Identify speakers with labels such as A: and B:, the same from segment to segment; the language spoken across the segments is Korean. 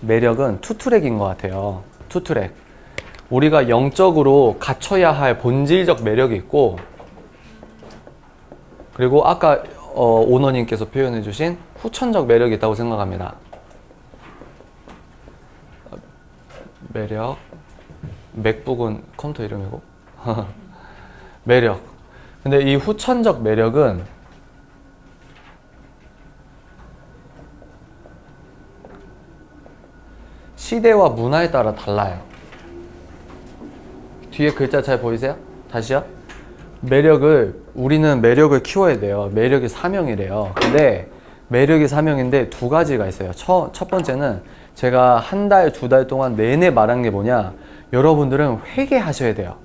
A: 매력은 투트랙인 것 같아요. 투트랙. 우리가 영적으로 갖춰야 할 본질적 매력이 있고, 그리고 아까 오너님께서 표현해 주신 후천적 매력이 있다고 생각합니다. 매력. 맥북은 컴퓨터 이름이고 매력. 근데 이 후천적 매력은 시대와 문화에 따라 달라요. 뒤에 글자 잘 보이세요? 다시요. 우리는 매력을 키워야 돼요. 매력이 사명이래요. 근데 매력이 사명인데 두 가지가 있어요. 첫 번째는 제가 한 달, 두 달 동안 내내 말한 게 뭐냐, 여러분들은 회개하셔야 돼요.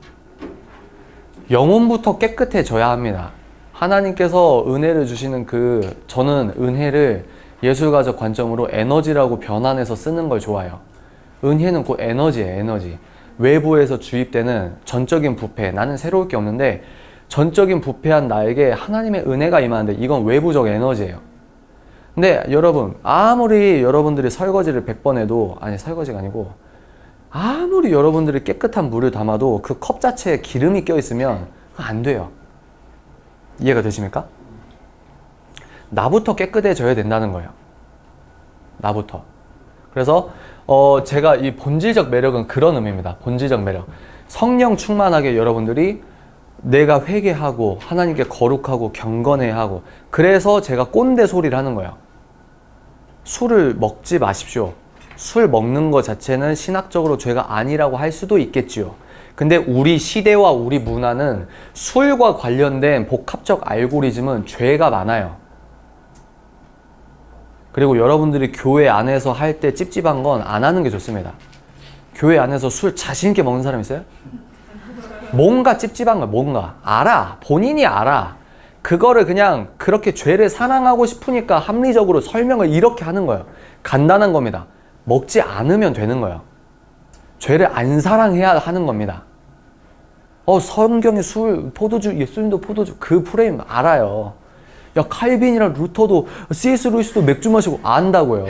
A: 영혼부터 깨끗해져야 합니다. 하나님께서 은혜를 주시는 저는 은혜를 예술가적 관점으로 에너지라고 변환해서 쓰는 걸 좋아해요. 은혜는 곧 에너지예요, 에너지. 외부에서 주입되는 전적인 부패, 나는 새로울 게 없는데 전적인 부패한 나에게 하나님의 은혜가 임하는데 이건 외부적 에너지예요. 근데 여러분, 아무리 여러분들이 설거지를 100번 해도, 아니 설거지가 아니고 아무리 여러분들이 깨끗한 물을 담아도 그 컵 자체에 기름이 껴있으면 안 돼요. 이해가 되십니까? 나부터 깨끗해져야 된다는 거예요. 나부터. 그래서 제가 이 본질적 매력은 그런 의미입니다. 본질적 매력. 성령 충만하게 여러분들이 내가 회개하고 하나님께 거룩하고 경건해야 하고, 그래서 제가 꼰대 소리를 하는 거예요. 술을 먹지 마십시오. 술 먹는 것 자체는 신학적으로 죄가 아니라고 할 수도 있겠지요. 근데 우리 시대와 우리 문화는 술과 관련된 복합적 알고리즘은 죄가 많아요. 그리고 여러분들이 교회 안에서 할 때 찝찝한 건 안 하는 게 좋습니다. 교회 안에서 술 자신 있게 먹는 사람 있어요? 뭔가 찝찝한 거야. 뭔가 알아. 본인이 알아. 그거를 그냥 그렇게 죄를 사랑하고 싶으니까 합리적으로 설명을 이렇게 하는 거예요. 간단한 겁니다. 먹지 않으면 되는 거예요. 죄를 안 사랑해야 하는 겁니다. 성경에 술, 포도주, 예수님도 포도주, 그 프레임 알아요. 야, 칼빈이랑 루터도, C.S. 루이스도 맥주 마시고 안다고요.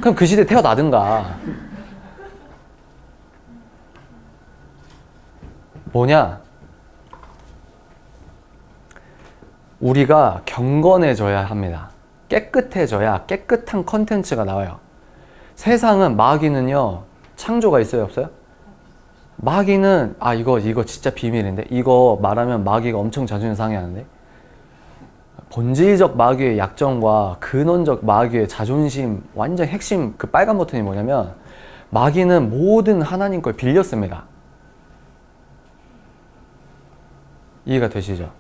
A: 그럼 그 시대에 태어나든가. 뭐냐? 우리가 경건해져야 합니다. 깨끗해져야 깨끗한 컨텐츠가 나와요. 세상은, 마귀는요, 창조가 있어요, 없어요? 마귀는, 이거 진짜 비밀인데? 이거 말하면 마귀가 엄청 자존심 상해하는데? 본질적 마귀의 약점과 근원적 마귀의 자존심, 완전 핵심 그 빨간 버튼이 뭐냐면, 마귀는 모든 하나님 걸 빌렸습니다. 이해가 되시죠?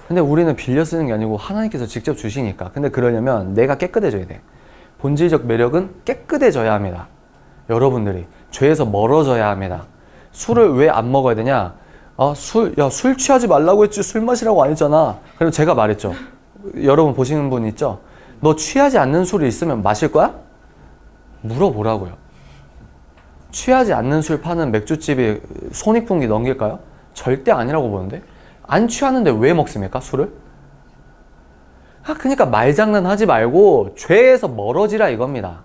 A: 근데 우리는 빌려 쓰는 게 아니고 하나님께서 직접 주시니까. 근데 그러려면 내가 깨끗해져야 돼. 본질적 매력은 깨끗해져야 합니다. 여러분들이 죄에서 멀어져야 합니다. 술을 왜 안 먹어야 되냐? 술 취하지 말라고 했지, 술 마시라고 안 했잖아. 그럼 제가 말했죠. 여러분 보시는 분 있죠? 너 취하지 않는 술이 있으면 마실 거야? 물어보라고요. 취하지 않는 술 파는 맥주집이 손익분기 넘길까요? 절대 아니라고 보는데? 안 취하는데 왜 먹습니까, 술을? 그러니까 말장난 하지 말고 죄에서 멀어지라 이겁니다.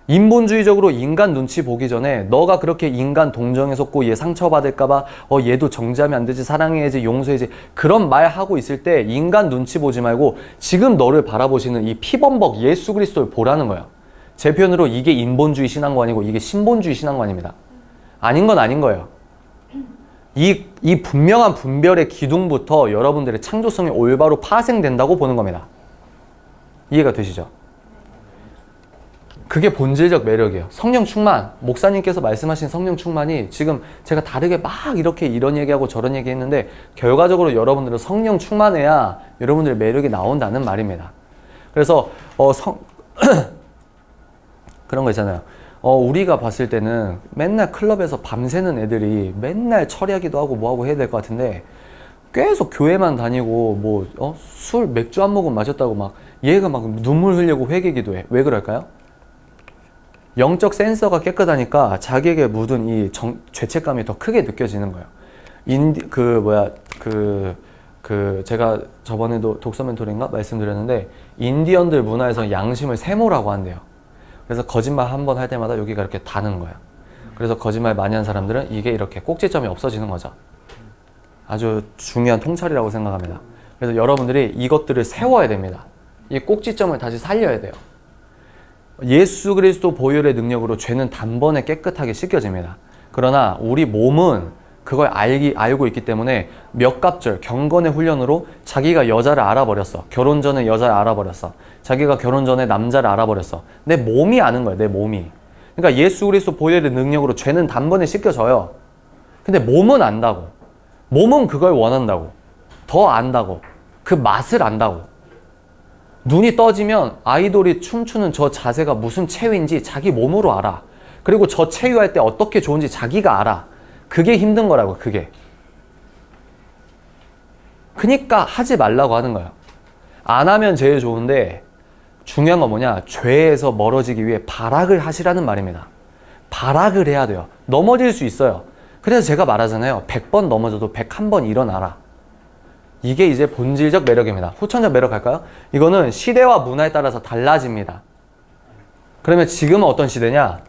A: 인본주의적으로 인간 눈치 보기 전에 너가 그렇게 인간 동정에 속고 얘 상처받을까봐 얘도 정지하면 안 되지, 사랑해야지, 용서해야지, 그런 말 하고 있을 때 인간 눈치 보지 말고 지금 너를 바라보시는 이 피범벅 예수 그리스도를 보라는 거예요. 제 표현으로 이게 인본주의 신앙관이고 이게 신본주의 신앙관입니다. 아닌 건 아닌 거예요. 이 분명한 분별의 기둥부터 여러분들의 창조성이 올바로 파생된다고 보는 겁니다. 이해가 되시죠? 그게 본질적 매력이에요. 성령 충만, 목사님께서 말씀하신 성령 충만이 지금 제가 다르게 막 이렇게 이런 얘기하고 저런 얘기 했는데 결과적으로 여러분들은 성령 충만해야 여러분들의 매력이 나온다는 말입니다. 그래서 그런 거 있잖아요. 우리가 봤을 때는 맨날 클럽에서 밤새는 애들이 맨날 철야기도 하고 뭐하고 해야 될 것 같은데 계속 교회만 다니고 술, 맥주 한 모금 마셨다고 막 얘가 막 눈물 흘리고 회개기도 해. 왜 그럴까요? 영적 센서가 깨끗하니까 자기에게 묻은 이 죄책감이 더 크게 느껴지는 거예요. 제가 저번에도 독서 멘토링가 말씀드렸는데 인디언들 문화에서 양심을 세모라고 한대요. 그래서 거짓말 한 번 할 때마다 여기가 이렇게 다는 거예요. 그래서 거짓말 많이 한 사람들은 이게 이렇게 꼭지점이 없어지는 거죠. 아주 중요한 통찰이라고 생각합니다. 그래서 여러분들이 이것들을 세워야 됩니다. 이 꼭지점을 다시 살려야 돼요. 예수 그리스도 보혈의 능력으로 죄는 단번에 깨끗하게 씻겨집니다. 그러나 우리 몸은 그걸 알고 있기 때문에 몇 갑절 경건의 훈련으로 자기가 여자를 알아버렸어. 결혼 전에 여자를 알아버렸어. 자기가 결혼 전에 남자를 알아버렸어. 내 몸이 아는 거예요. 내 몸이. 그러니까 예수 그리스도 보혈의 능력으로 죄는 단번에 씻겨져요. 근데 몸은 안다고. 몸은 그걸 원한다고. 더 안다고. 그 맛을 안다고. 눈이 떠지면 아이돌이 춤추는 저 자세가 무슨 체위인지 자기 몸으로 알아. 그리고 저 체위할 때 어떻게 좋은지 자기가 알아. 그게 힘든 거라고, 그게. 그니까 하지 말라고 하는 거예요. 안 하면 제일 좋은데 중요한 건 뭐냐? 죄에서 멀어지기 위해 발악을 하시라는 말입니다. 발악을 해야 돼요. 넘어질 수 있어요. 그래서 제가 말하잖아요. 100번 넘어져도 101번 일어나라. 이게 이제 본질적 매력입니다. 후천적 매력 할까요? 이거는 시대와 문화에 따라서 달라집니다. 그러면 지금은 어떤 시대냐?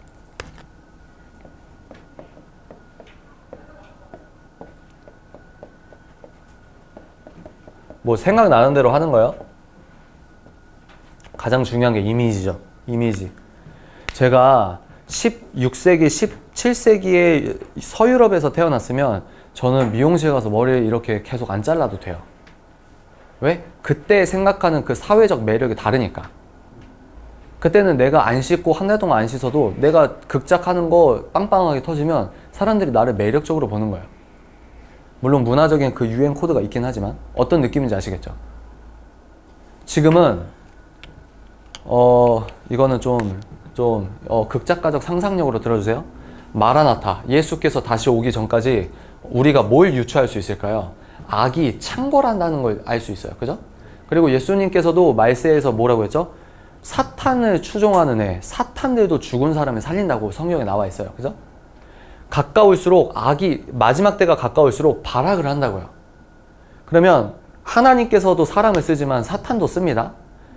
A: 뭐 생각나는 대로 하는 거예요. 가장 중요한 게 이미지죠. 이미지. 제가 16세기, 17세기에 서유럽에서 태어났으면 저는 미용실 가서 머리를 이렇게 계속 안 잘라도 돼요. 왜? 그때 생각하는 그 사회적 매력이 다르니까. 그때는 내가 안 씻고 한 달 동안 안 씻어도 내가 극작하는 거 빵빵하게 터지면 사람들이 나를 매력적으로 보는 거예요. 물론 문화적인 그 유행 코드가 있긴 하지만 어떤 느낌인지 아시겠죠? 지금은 이거는 좀 극작가적 상상력으로 들어주세요. 마라나타, 예수께서 다시 오기 전까지 우리가 뭘 유추할 수 있을까요? 악이 창궐한다는 걸 알 수 있어요. 그죠? 그리고 예수님께서도 말세에서 뭐라고 했죠? 사탄을 추종하는 애, 사탄들도 죽은 사람을 살린다고 성경에 나와 있어요. 그죠? 가까울수록 악이, 마지막 때가 가까울수록 발악을 한다고요. 그러면 하나님께서도 사람을 쓰지만 사탄도 씁니다.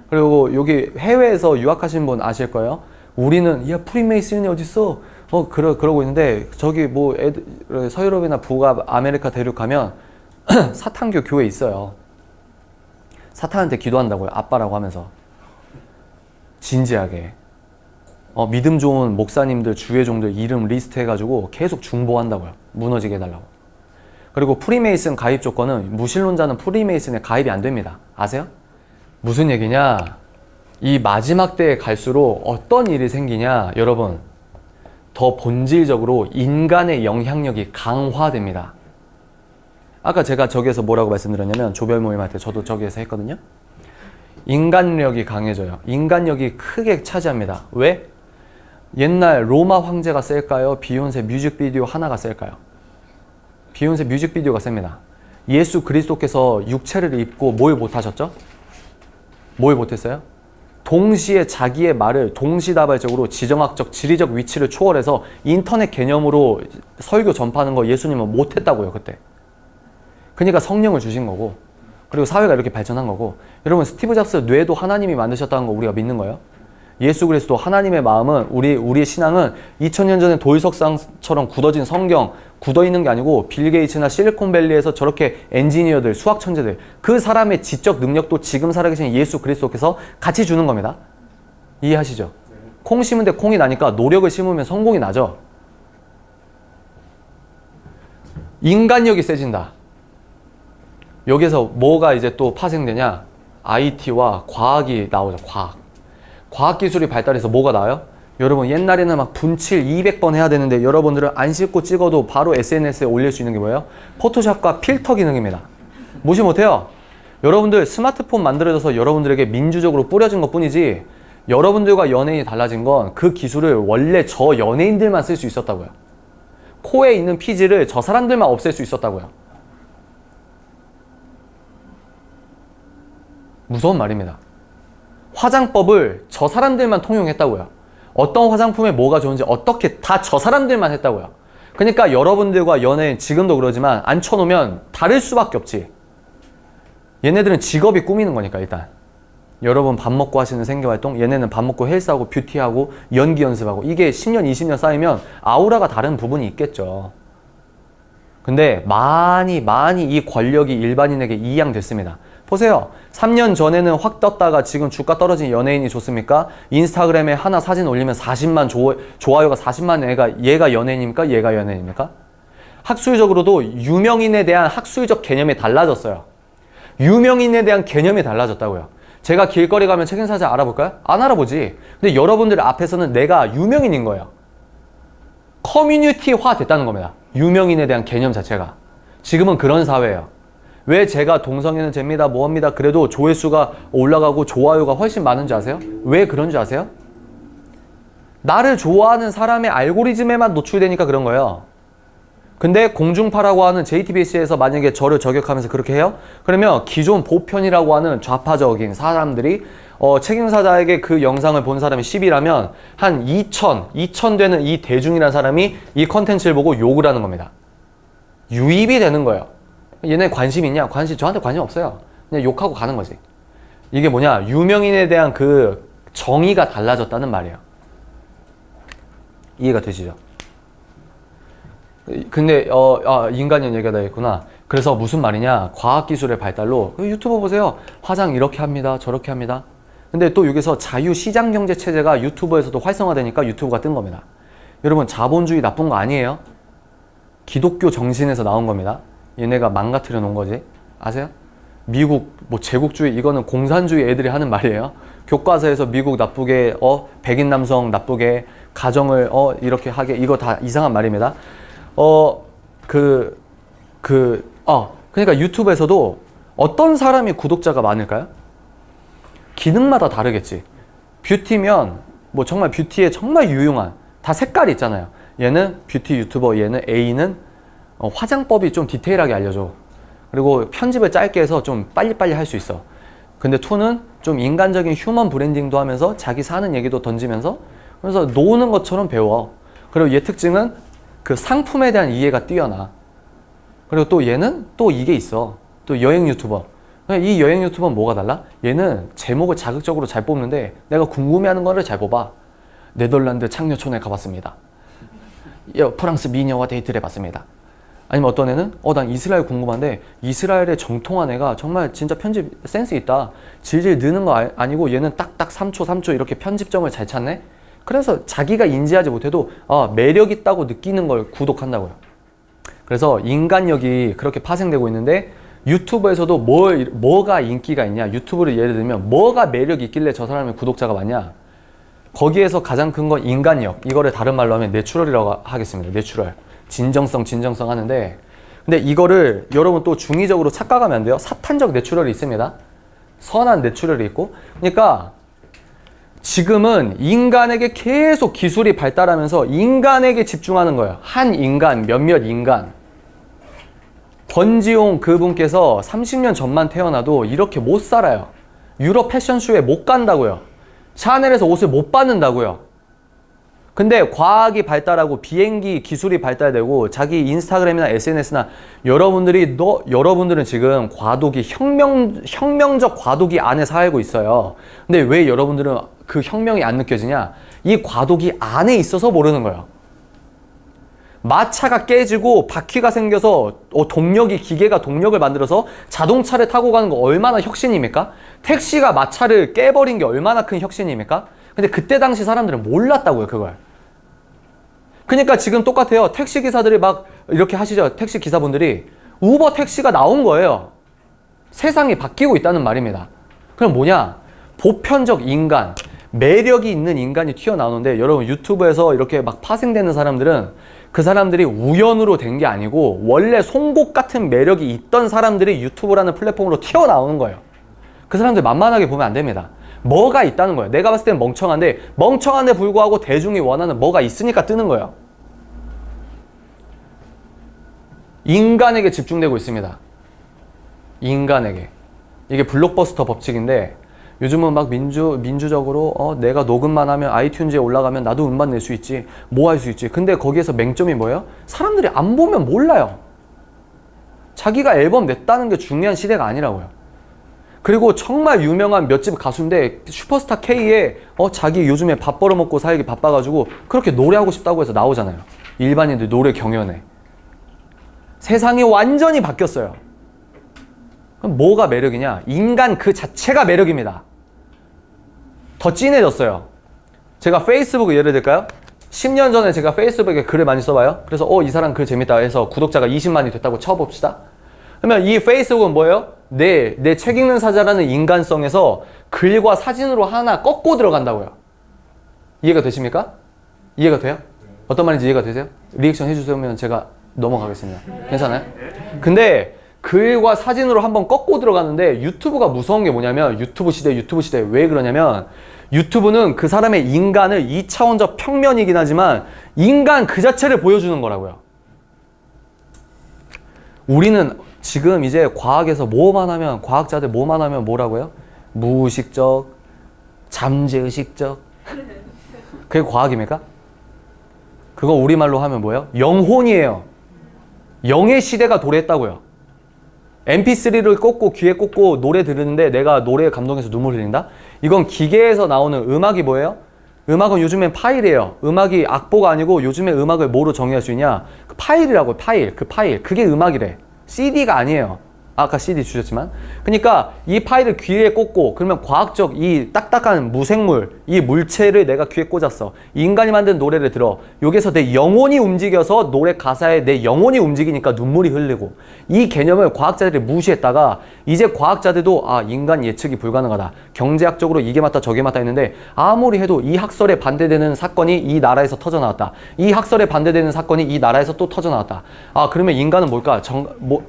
A: 그리고 여기 해외에서 유학하신 분 아실 거예요. 우리는 야 프리메이슨이 어딨어? 그러고 있는데 저기 뭐 서유럽이나 북아메리카 대륙 가면 사탄교 교회 있어요. 사탄한테 기도한다고요. 아빠라고 하면서. 진지하게. 믿음 좋은 목사님들, 주의 종들 이름 리스트 해가지고 계속 중보한다고요. 무너지게 해달라고. 그리고 프리메이슨 가입 조건은 무신론자는 프리메이슨에 가입이 안 됩니다. 아세요? 무슨 얘기냐? 이 마지막 때에 갈수록 어떤 일이 생기냐? 여러분, 더 본질적으로 인간의 영향력이 강화됩니다. 아까 제가 저기에서 뭐라고 말씀드렸냐면 조별 모임 할 때 저도 저기에서 했거든요. 인간력이 강해져요. 인간력이 크게 차지합니다. 왜? 옛날 로마 황제가 셀까요? 비욘세 뮤직비디오 하나가 셀까요? 비욘세 뮤직비디오가 셉니다. 예수 그리스도께서 육체를 입고 뭘 못하셨죠? 뭘 못했어요? 동시에 자기의 말을 동시다발적으로 지정학적, 지리적 위치를 초월해서 인터넷 개념으로 설교 전파하는 거 예수님은 못했다고요, 그때. 그러니까 성령을 주신 거고, 그리고 사회가 이렇게 발전한 거고. 여러분, 스티브 잡스 뇌도 하나님이 만드셨다는 거 우리가 믿는 거예요? 예수 그리스도 하나님의 마음은 우리의 신앙은 2000년 전에 돌석상처럼 굳어진 성경 굳어 있는 게 아니고 빌 게이츠나 실리콘밸리에서 저렇게 엔지니어들, 수학 천재들 그 사람의 지적 능력도 지금 살아계신 예수 그리스도께서 같이 주는 겁니다. 이해하시죠? 네. 콩 심은 데 콩이 나니까 노력을 심으면 성공이 나죠. 인간력이 세진다. 여기서 뭐가 이제 또 파생되냐? IT와 과학이 나오죠. 과학기술이 발달해서 뭐가 나와요? 여러분 옛날에는 막 분칠 200번 해야 되는데 여러분들은 안 씻고 찍어도 바로 SNS에 올릴 수 있는 게 뭐예요? 포토샵과 필터 기능입니다. 무시 못해요. 여러분들 스마트폰 만들어져서 여러분들에게 민주적으로 뿌려진 것 뿐이지 여러분들과 연예인이 달라진 건 그 기술을 원래 저 연예인들만 쓸 수 있었다고요. 코에 있는 피지를 저 사람들만 없앨 수 있었다고요. 무서운 말입니다. 화장법을 저 사람들만 통용했다고요. 어떤 화장품에 뭐가 좋은지 어떻게 다 저 사람들만 했다고요. 그러니까 여러분들과 연예인 지금도 그러지만 앉혀놓으면 다를 수밖에 없지. 얘네들은 직업이 꾸미는 거니까 일단. 여러분 밥 먹고 하시는 생계활동, 얘네는 밥 먹고 헬스하고 뷰티하고 연기 연습하고, 이게 10년, 20년 쌓이면 아우라가 다른 부분이 있겠죠. 근데 많이 이 권력이 일반인에게 이양됐습니다. 보세요. 3년 전에는 확 떴다가 지금 주가 떨어진 연예인이 좋습니까? 인스타그램에 하나 사진 올리면 40만 좋아요가 40만 얘가 연예인입니까? 얘가 연예인입니까? 학술적으로도 유명인에 대한 학술적 개념이 달라졌어요. 유명인에 대한 개념이 달라졌다고요. 제가 길거리 가면 책임사자 알아볼까요? 안 알아보지. 근데 여러분들 앞에서는 내가 유명인인 거예요. 커뮤니티화 됐다는 겁니다. 유명인에 대한 개념 자체가. 지금은 그런 사회예요. 왜 제가 동성애는 됩니다, 뭐합니다, 그래도 조회수가 올라가고 좋아요가 훨씬 많은 줄 아세요? 왜 그런 줄 아세요? 나를 좋아하는 사람의 알고리즘에만 노출되니까 그런 거예요. 근데 공중파라고 하는 JTBC에서 만약에 저를 저격하면서 그렇게 해요? 그러면 기존 보편이라고 하는 좌파적인 사람들이 책임사자에게 그 영상을 본 사람이 10이라면 한 2천 되는 이 대중이라는 사람이 이 컨텐츠를 보고 욕을 하는 겁니다. 유입이 되는 거예요. 얘네 관심 있냐? 저한테 관심 없어요. 그냥 욕하고 가는 거지. 이게 뭐냐? 유명인에 대한 그 정의가 달라졌다는 말이에요. 이해가 되시죠? 근데 인간형 얘기가 다 있구나. 그래서 무슨 말이냐? 과학기술의 발달로 유튜브 보세요. 화장 이렇게 합니다. 저렇게 합니다. 근데 또 여기서 자유시장경제 체제가 유튜브에서도 활성화되니까 유튜브가 뜬 겁니다. 여러분, 자본주의 나쁜 거 아니에요? 기독교 정신에서 나온 겁니다. 얘네가 망가뜨려 놓은 거지. 아세요? 미국 뭐 제국주의, 이거는 공산주의 애들이 하는 말이에요. 교과서에서 미국 나쁘게, 백인 남성 나쁘게, 가정을 이렇게 하게, 이거 다 이상한 말입니다. 그러니까 유튜브에서도 어떤 사람이 구독자가 많을까요? 기능마다 다르겠지. 뷰티면 뭐 정말 뷰티에 정말 유용한, 다 색깔이 있잖아요. 얘는 뷰티 유튜버, 얘는 A는 화장법이 좀 디테일하게 알려줘. 그리고 편집을 짧게 해서 좀 빨리빨리 할 수 있어. 근데 2는 좀 인간적인 휴먼 브랜딩도 하면서 자기 사는 얘기도 던지면서, 그래서 노는 것처럼 배워. 그리고 얘 특징은 그 상품에 대한 이해가 뛰어나. 그리고 또 얘는 또 이게 있어. 또 여행 유튜버. 이 여행 유튜버는 뭐가 달라? 얘는 제목을 자극적으로 잘 뽑는데 내가 궁금해하는 거를 잘 뽑아. 네덜란드 창녀촌에 가봤습니다. 프랑스 미녀와 데이트를 해봤습니다. 아니면 어떤 애는 난 이스라엘 궁금한데 이스라엘의 정통한 애가 정말 진짜 편집 센스 있다. 질질 느는 거 아니고 얘는 딱딱 3초 이렇게 편집점을 잘 찾네. 그래서 자기가 인지하지 못해도 매력 있다고 느끼는 걸 구독한다고요. 그래서 인간력이 그렇게 파생되고 있는데, 유튜브에서도 뭐가 인기가 있냐, 유튜브를 예를 들면 뭐가 매력이 있길래 저 사람의 구독자가 많냐, 거기에서 가장 큰 건 인간력. 이거를 다른 말로 하면 내추럴이라고 하겠습니다. 내추럴. 진정성 하는데, 근데 이거를 여러분 또 중의적으로 착각하면 안 돼요. 사탄적 내추럴이 있습니다. 선한 내추럴이 있고. 그러니까 지금은 인간에게 계속 기술이 발달하면서 인간에게 집중하는 거예요. 한 인간, 몇몇 인간. 권지용 그분께서 30년 전만 태어나도 이렇게 못 살아요. 유럽 패션쇼에 못 간다고요. 샤넬에서 옷을 못 받는다고요. 근데 과학이 발달하고 비행기 기술이 발달되고 자기 인스타그램이나 SNS나 여러분들은 지금 혁명적 과도기 안에 살고 있어요. 근데 왜 여러분들은 그 혁명이 안 느껴지냐? 이 과도기 안에 있어서 모르는 거예요. 마차가 깨지고 바퀴가 생겨서 기계가 동력을 만들어서 자동차를 타고 가는 거 얼마나 혁신입니까? 택시가 마차를 깨버린 게 얼마나 큰 혁신입니까? 근데 그때 당시 사람들은 몰랐다고요, 그걸. 그러니까 지금 똑같아요. 택시 기사들이 막 이렇게 하시죠. 택시 기사분들이. 우버 택시가 나온 거예요. 세상이 바뀌고 있다는 말입니다. 그럼 뭐냐? 보편적 인간, 매력이 있는 인간이 튀어나오는데, 여러분 유튜브에서 이렇게 막 파생되는 사람들은 그 사람들이 우연으로 된 게 아니고 원래 송곳 같은 매력이 있던 사람들이 유튜브라는 플랫폼으로 튀어나오는 거예요. 그 사람들 만만하게 보면 안 됩니다. 뭐가 있다는 거예요. 내가 봤을 땐 멍청한데 불구하고 대중이 원하는 뭐가 있으니까 뜨는 거예요. 인간에게 집중되고 있습니다. 인간에게. 이게 블록버스터 법칙인데, 요즘은 막 민주적으로 내가 녹음만 하면 아이튠즈에 올라가면 나도 음반 낼 수 있지, 뭐 할 수 있지. 근데 거기에서 맹점이 뭐예요? 사람들이 안 보면 몰라요. 자기가 앨범 냈다는 게 중요한 시대가 아니라고요. 그리고 정말 유명한 몇 집 가수인데 슈퍼스타 K에 자기 요즘에 밥 벌어먹고 살기 바빠가지고 그렇게 노래하고 싶다고 해서 나오잖아요. 일반인들 노래 경연에. 세상이 완전히 바뀌었어요. 그럼 뭐가 매력이냐? 인간 그 자체가 매력입니다. 더 진해졌어요. 제가 페이스북 예를 들까요? 10년 전에 제가 페이스북에 글을 많이 써봐요. 그래서 이 사람 글 재밌다 해서 구독자가 20만이 됐다고 쳐봅시다. 그러면 이 페이스북은 뭐예요? 내 책 읽는 사자라는 인간성에서 글과 사진으로 하나 꺾고 들어간다고요. 이해가 되십니까? 이해가 돼요? 어떤 말인지 이해가 되세요? 리액션 해주시면 제가 넘어가겠습니다. 괜찮아요? 근데 글과 사진으로 한번 꺾고 들어가는데 유튜브가 무서운 게 뭐냐면 유튜브 시대 왜 그러냐면 유튜브는 그 사람의 인간을 2차원적 평면이긴 하지만 인간 그 자체를 보여주는 거라고요. 우리는 지금 이제 과학에서 과학자들 뭐만 하면 뭐라고요? 무의식적, 잠재의식적. 그게 과학입니까? 그거 우리말로 하면 뭐예요? 영혼이에요. 영의 시대가 도래했다고요. mp3를 꽂고 귀에 꽂고 노래 들으는데 내가 노래에 감동해서 눈물 흘린다? 이건 기계에서 나오는 음악이 뭐예요? 음악은 요즘엔 파일이에요. 음악이 악보가 아니고 요즘에 음악을 뭐로 정의할 수 있냐? 그 파일이라고 파일. 그 파일. 그게 음악이래. CD가 아니에요. 아까 CD 주셨지만. 그러니까 이 파일을 귀에 꽂고 그러면 과학적 이 딱딱한 무생물, 이 물체를 내가 귀에 꽂았어. 인간이 만든 노래를 들어. 여기서 내 영혼이 움직여서 노래 가사에 내 영혼이 움직이니까 눈물이 흘리고. 이 개념을 과학자들이 무시했다가 이제 과학자들도 인간 예측이 불가능하다. 경제학적으로 이게 맞다 저게 맞다 했는데 아무리 해도 이 학설에 반대되는 사건이 이 나라에서 터져나왔다. 이 학설에 반대되는 사건이 이 나라에서 또 터져나왔다. 그러면 인간은 뭘까?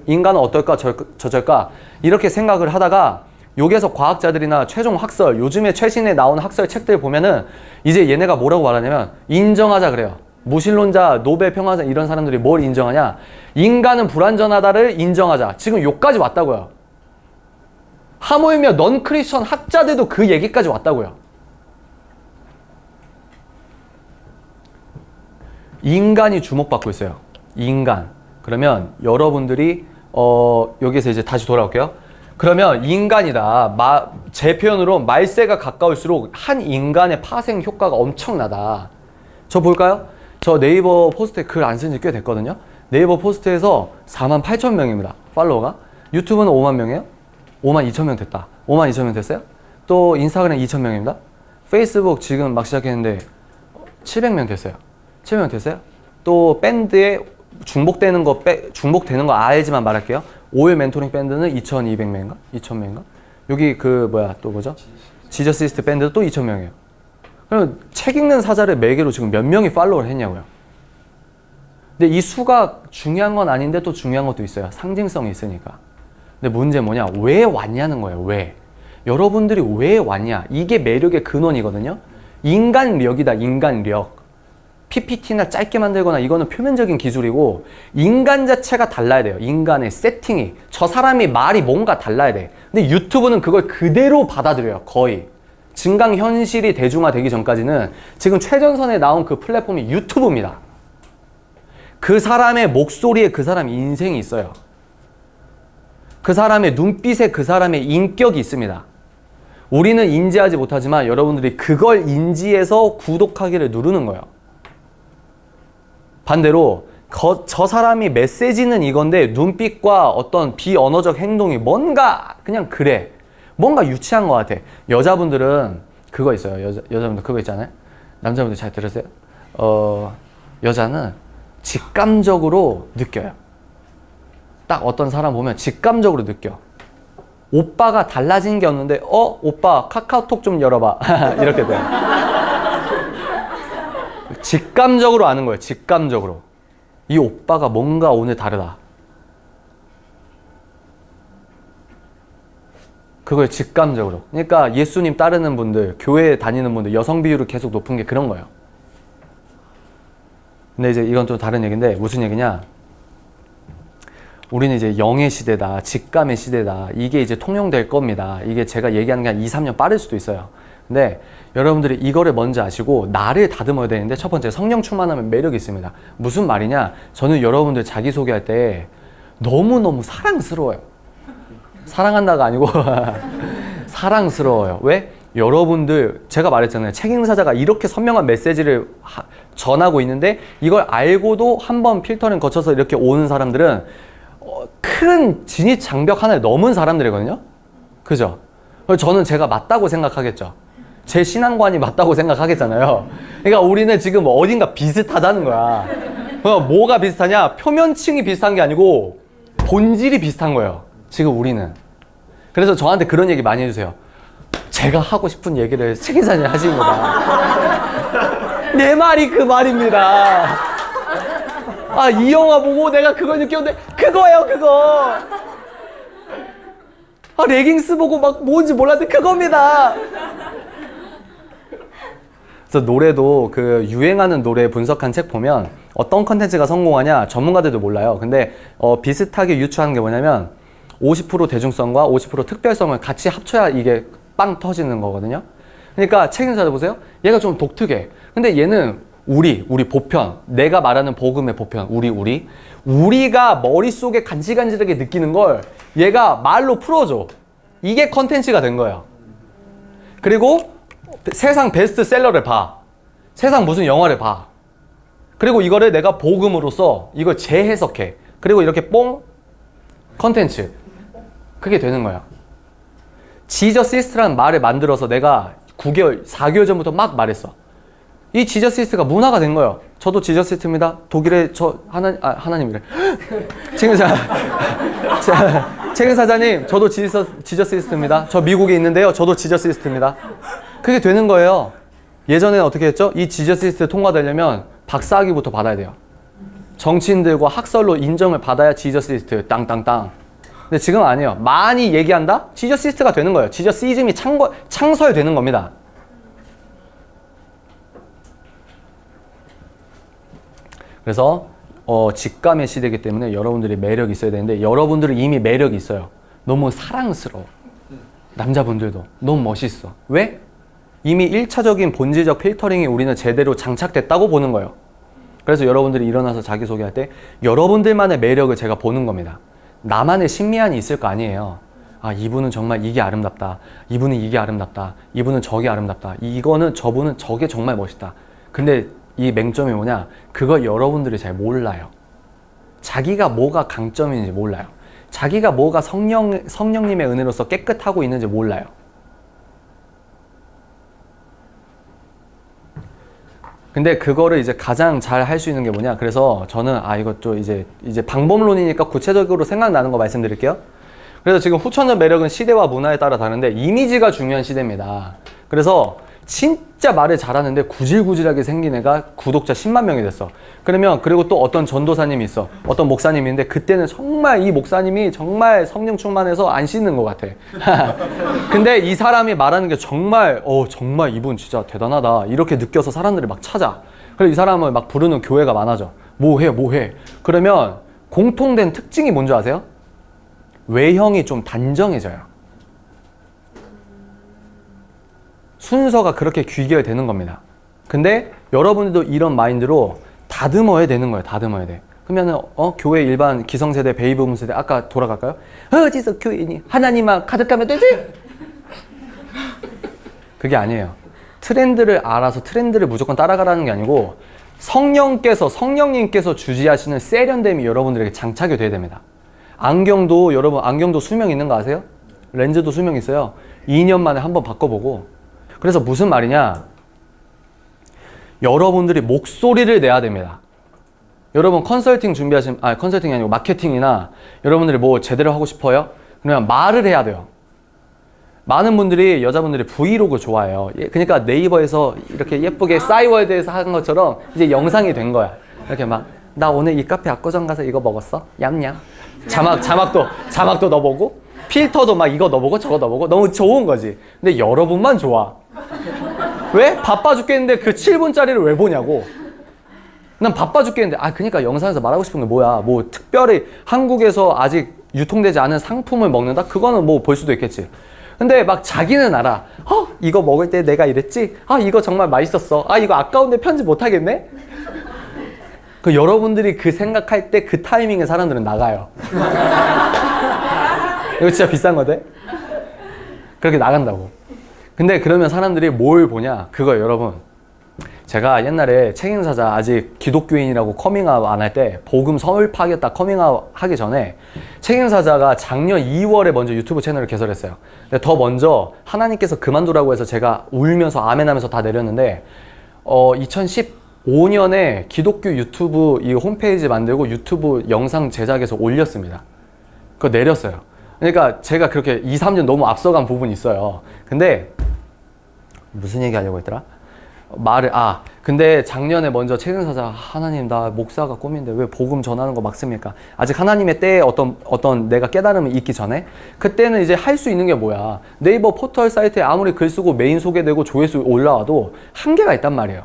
A: 인간은 어떨까? 저절까? 이렇게 생각을 하다가 여기에서 과학자들이나 최종 학설, 요즘에 최신에 나온 학설 책들 보면은 이제 얘네가 뭐라고 말하냐면 인정하자 그래요. 무신론자, 노벨 평화상 이런 사람들이 뭘 인정하냐? 인간은 불완전하다를 인정하자. 지금 요까지 왔다고요. 하물며 넌 크리스천 학자들도 그 얘기까지 왔다고요. 인간이 주목받고 있어요. 인간. 그러면 여러분들이 여기서 이제 다시 돌아올게요. 그러면 인간이다. 제 표현으로 말세가 가까울수록 한 인간의 파생 효과가 엄청나다. 저 볼까요? 저 네이버 포스트에 글 안 쓴 지 꽤 됐거든요. 네이버 포스트에서 48,000명입니다. 팔로워가. 유튜브는 5만 명이에요. 5만 2천 명 됐다. 5만 2천 명 됐어요. 또 인스타그램 2천 명입니다. 페이스북 지금 막 시작했는데 700명 됐어요. 700명 됐어요. 또 밴드에 중복되는 거 알지만 말할게요. 5일 멘토링 밴드는 2,200명인가? 2,000명인가? 여기 또 뭐죠? 지저시스트 밴드도 또 2,000명이에요. 그럼 책 읽는 사자를 매개로 지금 몇 명이 팔로우를 했냐고요. 근데 이 수가 중요한 건 아닌데 또 중요한 것도 있어요. 상징성이 있으니까. 근데 문제 뭐냐? 왜 왔냐는 거예요. 왜? 여러분들이 왜 왔냐? 이게 매력의 근원이거든요. 인간력이다. 인간력. PPT나 짧게 만들거나 이거는 표면적인 기술이고 인간 자체가 달라야 돼요. 인간의 세팅이. 저 사람이 말이 뭔가 달라야 돼. 근데 유튜브는 그걸 그대로 받아들여요. 거의. 증강현실이 대중화되기 전까지는 지금 최전선에 나온 그 플랫폼이 유튜브입니다. 그 사람의 목소리에 그 사람의 인생이 있어요. 그 사람의 눈빛에 그 사람의 인격이 있습니다. 우리는 인지하지 못하지만 여러분들이 그걸 인지해서 구독하기를 누르는 거예요. 반대로 저 사람이 메시지는 이건데 눈빛과 어떤 비언어적 행동이 뭔가 그냥 그래. 뭔가 유치한 것 같아. 여자분들은 그거 있어요. 여자분들 그거 있잖아요. 남자분들 잘 들으세요? 여자는 직감적으로 느껴요. 딱 어떤 사람 보면 직감적으로 느껴. 오빠가 달라진 게 없는데 오빠 카카오톡 좀 열어봐. 이렇게 돼요. 직감적으로 아는 거예요. 직감적으로. 이 오빠가 뭔가 오늘 다르다. 그걸 직감적으로. 그러니까 예수님 따르는 분들, 교회 다니는 분들, 여성 비율이 계속 높은 게 그런 거예요. 근데 이제 이건 또 다른 얘기인데 무슨 얘기냐? 우리는 이제 영의 시대다, 직감의 시대다. 이게 이제 통용될 겁니다. 이게 제가 얘기하는 게 한 2, 3년 빠를 수도 있어요. 근데 여러분들이 이거를 먼저 아시고 나를 다듬어야 되는데 첫 번째 성령 충만하면 매력이 있습니다. 무슨 말이냐? 저는 여러분들 자기소개할 때 너무너무 사랑스러워요. 사랑한다가 아니고 사랑스러워요. 왜? 여러분들 제가 말했잖아요. 책임사자가 이렇게 선명한 메시지를 전하고 있는데 이걸 알고도 한번 필터링 거쳐서 이렇게 오는 사람들은 큰 진입 장벽 하나를 넘은 사람들이거든요. 그죠? 저는 제가 맞다고 생각하겠죠. 제 신앙관이 맞다고 생각하겠잖아요. 그러니까 우리는 지금 어딘가 비슷하다는 거야. 뭐가 비슷하냐? 표면층이 비슷한 게 아니고 본질이 비슷한 거예요. 지금 우리는. 그래서 저한테 그런 얘기 많이 해주세요. 제가 하고 싶은 얘기를 책임사님 하시는 거다. 내 말이 그 말입니다. 아, 이 영화 보고 내가 그걸 느꼈는데 그거예요, 그거. 아, 레깅스 보고 막 뭔지 몰랐는데 그겁니다. 그래서 노래도 그 유행하는 노래 분석한 책 보면 어떤 컨텐츠가 성공하냐 전문가들도 몰라요. 근데 비슷하게 유추하는 게 뭐냐면 50% 대중성과 50% 특별성을 같이 합쳐야 이게 빵 터지는 거거든요. 그러니까 책임사들 보세요. 얘가 좀 독특해. 근데 얘는 우리 보편, 내가 말하는 복음의 보편, 우리가 머릿속에 간질간질하게 느끼는 걸 얘가 말로 풀어줘. 이게 컨텐츠가 된 거예요. 그리고 세상 베스트셀러를 봐. 세상 무슨 영화를 봐. 그리고 이거를 내가 복음으로써 이걸 재해석해. 그리고 이렇게 뽕 컨텐츠. 그게 되는 거예요. 지저시스트라는 말을 만들어서 내가 9개월, 4개월 전부터 막 말했어. 이 지저시스트가 문화가 된 거예요. 저도 지저시스트입니다. 독일의 하나님이래. 책임사자님, 저도 지저시스트입니다. 저 미국에 있는데요. 저도 지저시스트입니다. 그게 되는 거예요. 예전에는 어떻게 했죠? 이 지저시스트 통과되려면 박사학위부터 받아야 돼요. 정치인들과 학설로 인정을 받아야 지저시스트 땅땅땅. 근데 지금 아니에요. 많이 얘기한다? 지저시스트가 되는 거예요. 지저시즘이 창설되는 겁니다. 그래서 직감의 시대이기 때문에 여러분들이 매력이 있어야 되는데 여러분들은 이미 매력이 있어요. 너무 사랑스러워. 남자분들도 너무 멋있어. 왜? 이미 1차적인 본질적 필터링이 우리는 제대로 장착됐다고 보는 거예요. 그래서 여러분들이 일어나서 자기소개할 때 여러분들만의 매력을 제가 보는 겁니다. 나만의 신미안이 있을 거 아니에요. 아, 이분은 정말 이게 아름답다. 이분은 이게 아름답다. 이분은 저게 아름답다. 이거는 저분은 저게 정말 멋있다. 근데 이 맹점이 뭐냐? 그걸 여러분들이 잘 몰라요. 자기가 뭐가 강점인지 몰라요. 자기가 뭐가 성령님의 은혜로서 깨끗하고 있는지 몰라요. 근데 그거를 이제 가장 잘 할 수 있는 게 뭐냐? 그래서 저는 이것도 이제 방법론이니까 구체적으로 생각나는 거 말씀드릴게요. 그래서 지금 후천적 매력은 시대와 문화에 따라 다른데 이미지가 중요한 시대입니다. 그래서 진짜 말을 잘하는데 구질구질하게 생긴 애가 구독자 10만 명이 됐어. 그리고 또 어떤 전도사님이 있어. 어떤 목사님인데 그때는 정말 이 목사님이 정말 성령 충만해서 안 씻는 것 같아. 근데 이 사람이 말하는 게 정말 정말 이분 진짜 대단하다 이렇게 느껴서 사람들이 막 찾아. 그래서 이 사람을 막 부르는 교회가 많아져. 뭐해. 그러면 공통된 특징이 뭔지 아세요? 외형이 좀 단정해져요. 순서가 그렇게 귀결되는 겁니다. 근데 여러분들도 이런 마인드로 다듬어야 되는 거예요. 다듬어야 돼. 그러면은 교회 일반 기성세대, 베이비붐 세대 아까 돌아갈까요? 어디서 교인이 하나님만 가득하면 되지? 그게 아니에요. 트렌드를 알아서 트렌드를 무조건 따라가라는 게 아니고 성령님께서 주지하시는 세련됨이 여러분들에게 장착이 돼야 됩니다. 안경도 수명 있는 거 아세요? 렌즈도 수명 있어요. 2년 만에 한번 바꿔보고. 그래서 무슨 말이냐? 여러분들이 목소리를 내야 됩니다. 여러분 컨설팅이 아니고 마케팅이나 여러분들이 뭐 제대로 하고 싶어요? 그러면 말을 해야 돼요. 많은 분들이 여자분들이 브이로그 좋아해요. 그러니까 네이버에서 이렇게 예쁘게 싸이월드에서 한 것처럼 이제 영상이 된 거야. 이렇게 막 나 오늘 이 카페 압구정 가서 이거 먹었어. 얌얌. 자막도 넣어보고 필터도 막 이거 넣어보고 저거 넣어보고 너무 좋은 거지. 근데 여러분만 좋아. 왜? 바빠 죽겠는데 그 7분짜리를 왜 보냐고. 난 바빠 죽겠는데 그러니까 영상에서 말하고 싶은 게 뭐야. 뭐 특별히 한국에서 아직 유통되지 않은 상품을 먹는다? 그거는 뭐 볼 수도 있겠지. 근데 막 자기는 알아. 이거 먹을 때 내가 이랬지? 이거 정말 맛있었어. 이거 아까운데 편집 못하겠네? 여러분들이 그 생각할 때 그 타이밍에 사람들은 나가요. 이거 진짜 비싼 거대? 그렇게 나간다고. 근데 그러면 사람들이 뭘 보냐? 그거예요, 여러분. 제가 옛날에 책임사자 아직 기독교인이라고 커밍아웃 안 할 때 복음 설파하겠다 커밍아웃 하기 전에 책임사자가 작년 2월에 먼저 유튜브 채널을 개설했어요. 근데 더 먼저 하나님께서 그만두라고 해서 제가 울면서 아멘하면서 다 내렸는데 2015년에 기독교 유튜브 이 홈페이지 만들고 유튜브 영상 제작해서 올렸습니다. 그거 내렸어요. 그러니까 제가 그렇게 2, 3년 너무 앞서간 부분이 있어요. 근데 무슨 얘기 하려고 했더라? 근데 작년에 먼저 책임사자 하나님 나 목사가 꿈인데 왜 복음 전하는 거 막습니까? 아직 하나님의 때에 어떤 내가 깨달음이 있기 전에 그때는 이제 할 수 있는 게 뭐야? 네이버 포털 사이트에 아무리 글 쓰고 메인 소개되고 조회수 올라와도 한계가 있단 말이에요.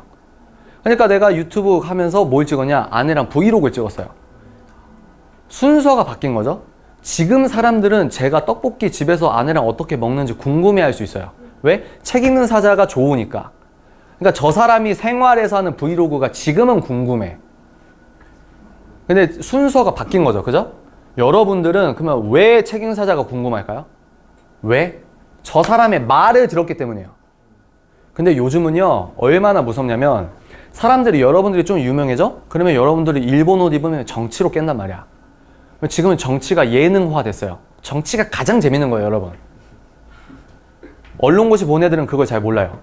A: 그러니까 내가 유튜브 하면서 뭘 찍었냐? 아내랑 브이로그를 찍었어요. 순서가 바뀐 거죠. 지금 사람들은 제가 떡볶이 집에서 아내랑 어떻게 먹는지 궁금해할 수 있어요. 왜? 책 읽는 사자가 좋으니까. 그러니까 저 사람이 생활에서 하는 브이로그가 지금은 궁금해. 근데 순서가 바뀐 거죠. 그죠? 여러분들은 그러면 왜 책 읽는 사자가 궁금할까요? 왜? 저 사람의 말을 들었기 때문이에요. 근데 요즘은요, 얼마나 무섭냐면 사람들이 여러분들이 좀 유명해져? 그러면 여러분들이 일본 옷 입으면 정치로 깬단 말이야. 지금은 정치가 예능화 됐어요. 정치가 가장 재밌는 거예요, 여러분. 언론고시 본 애들은 그걸 잘 몰라요.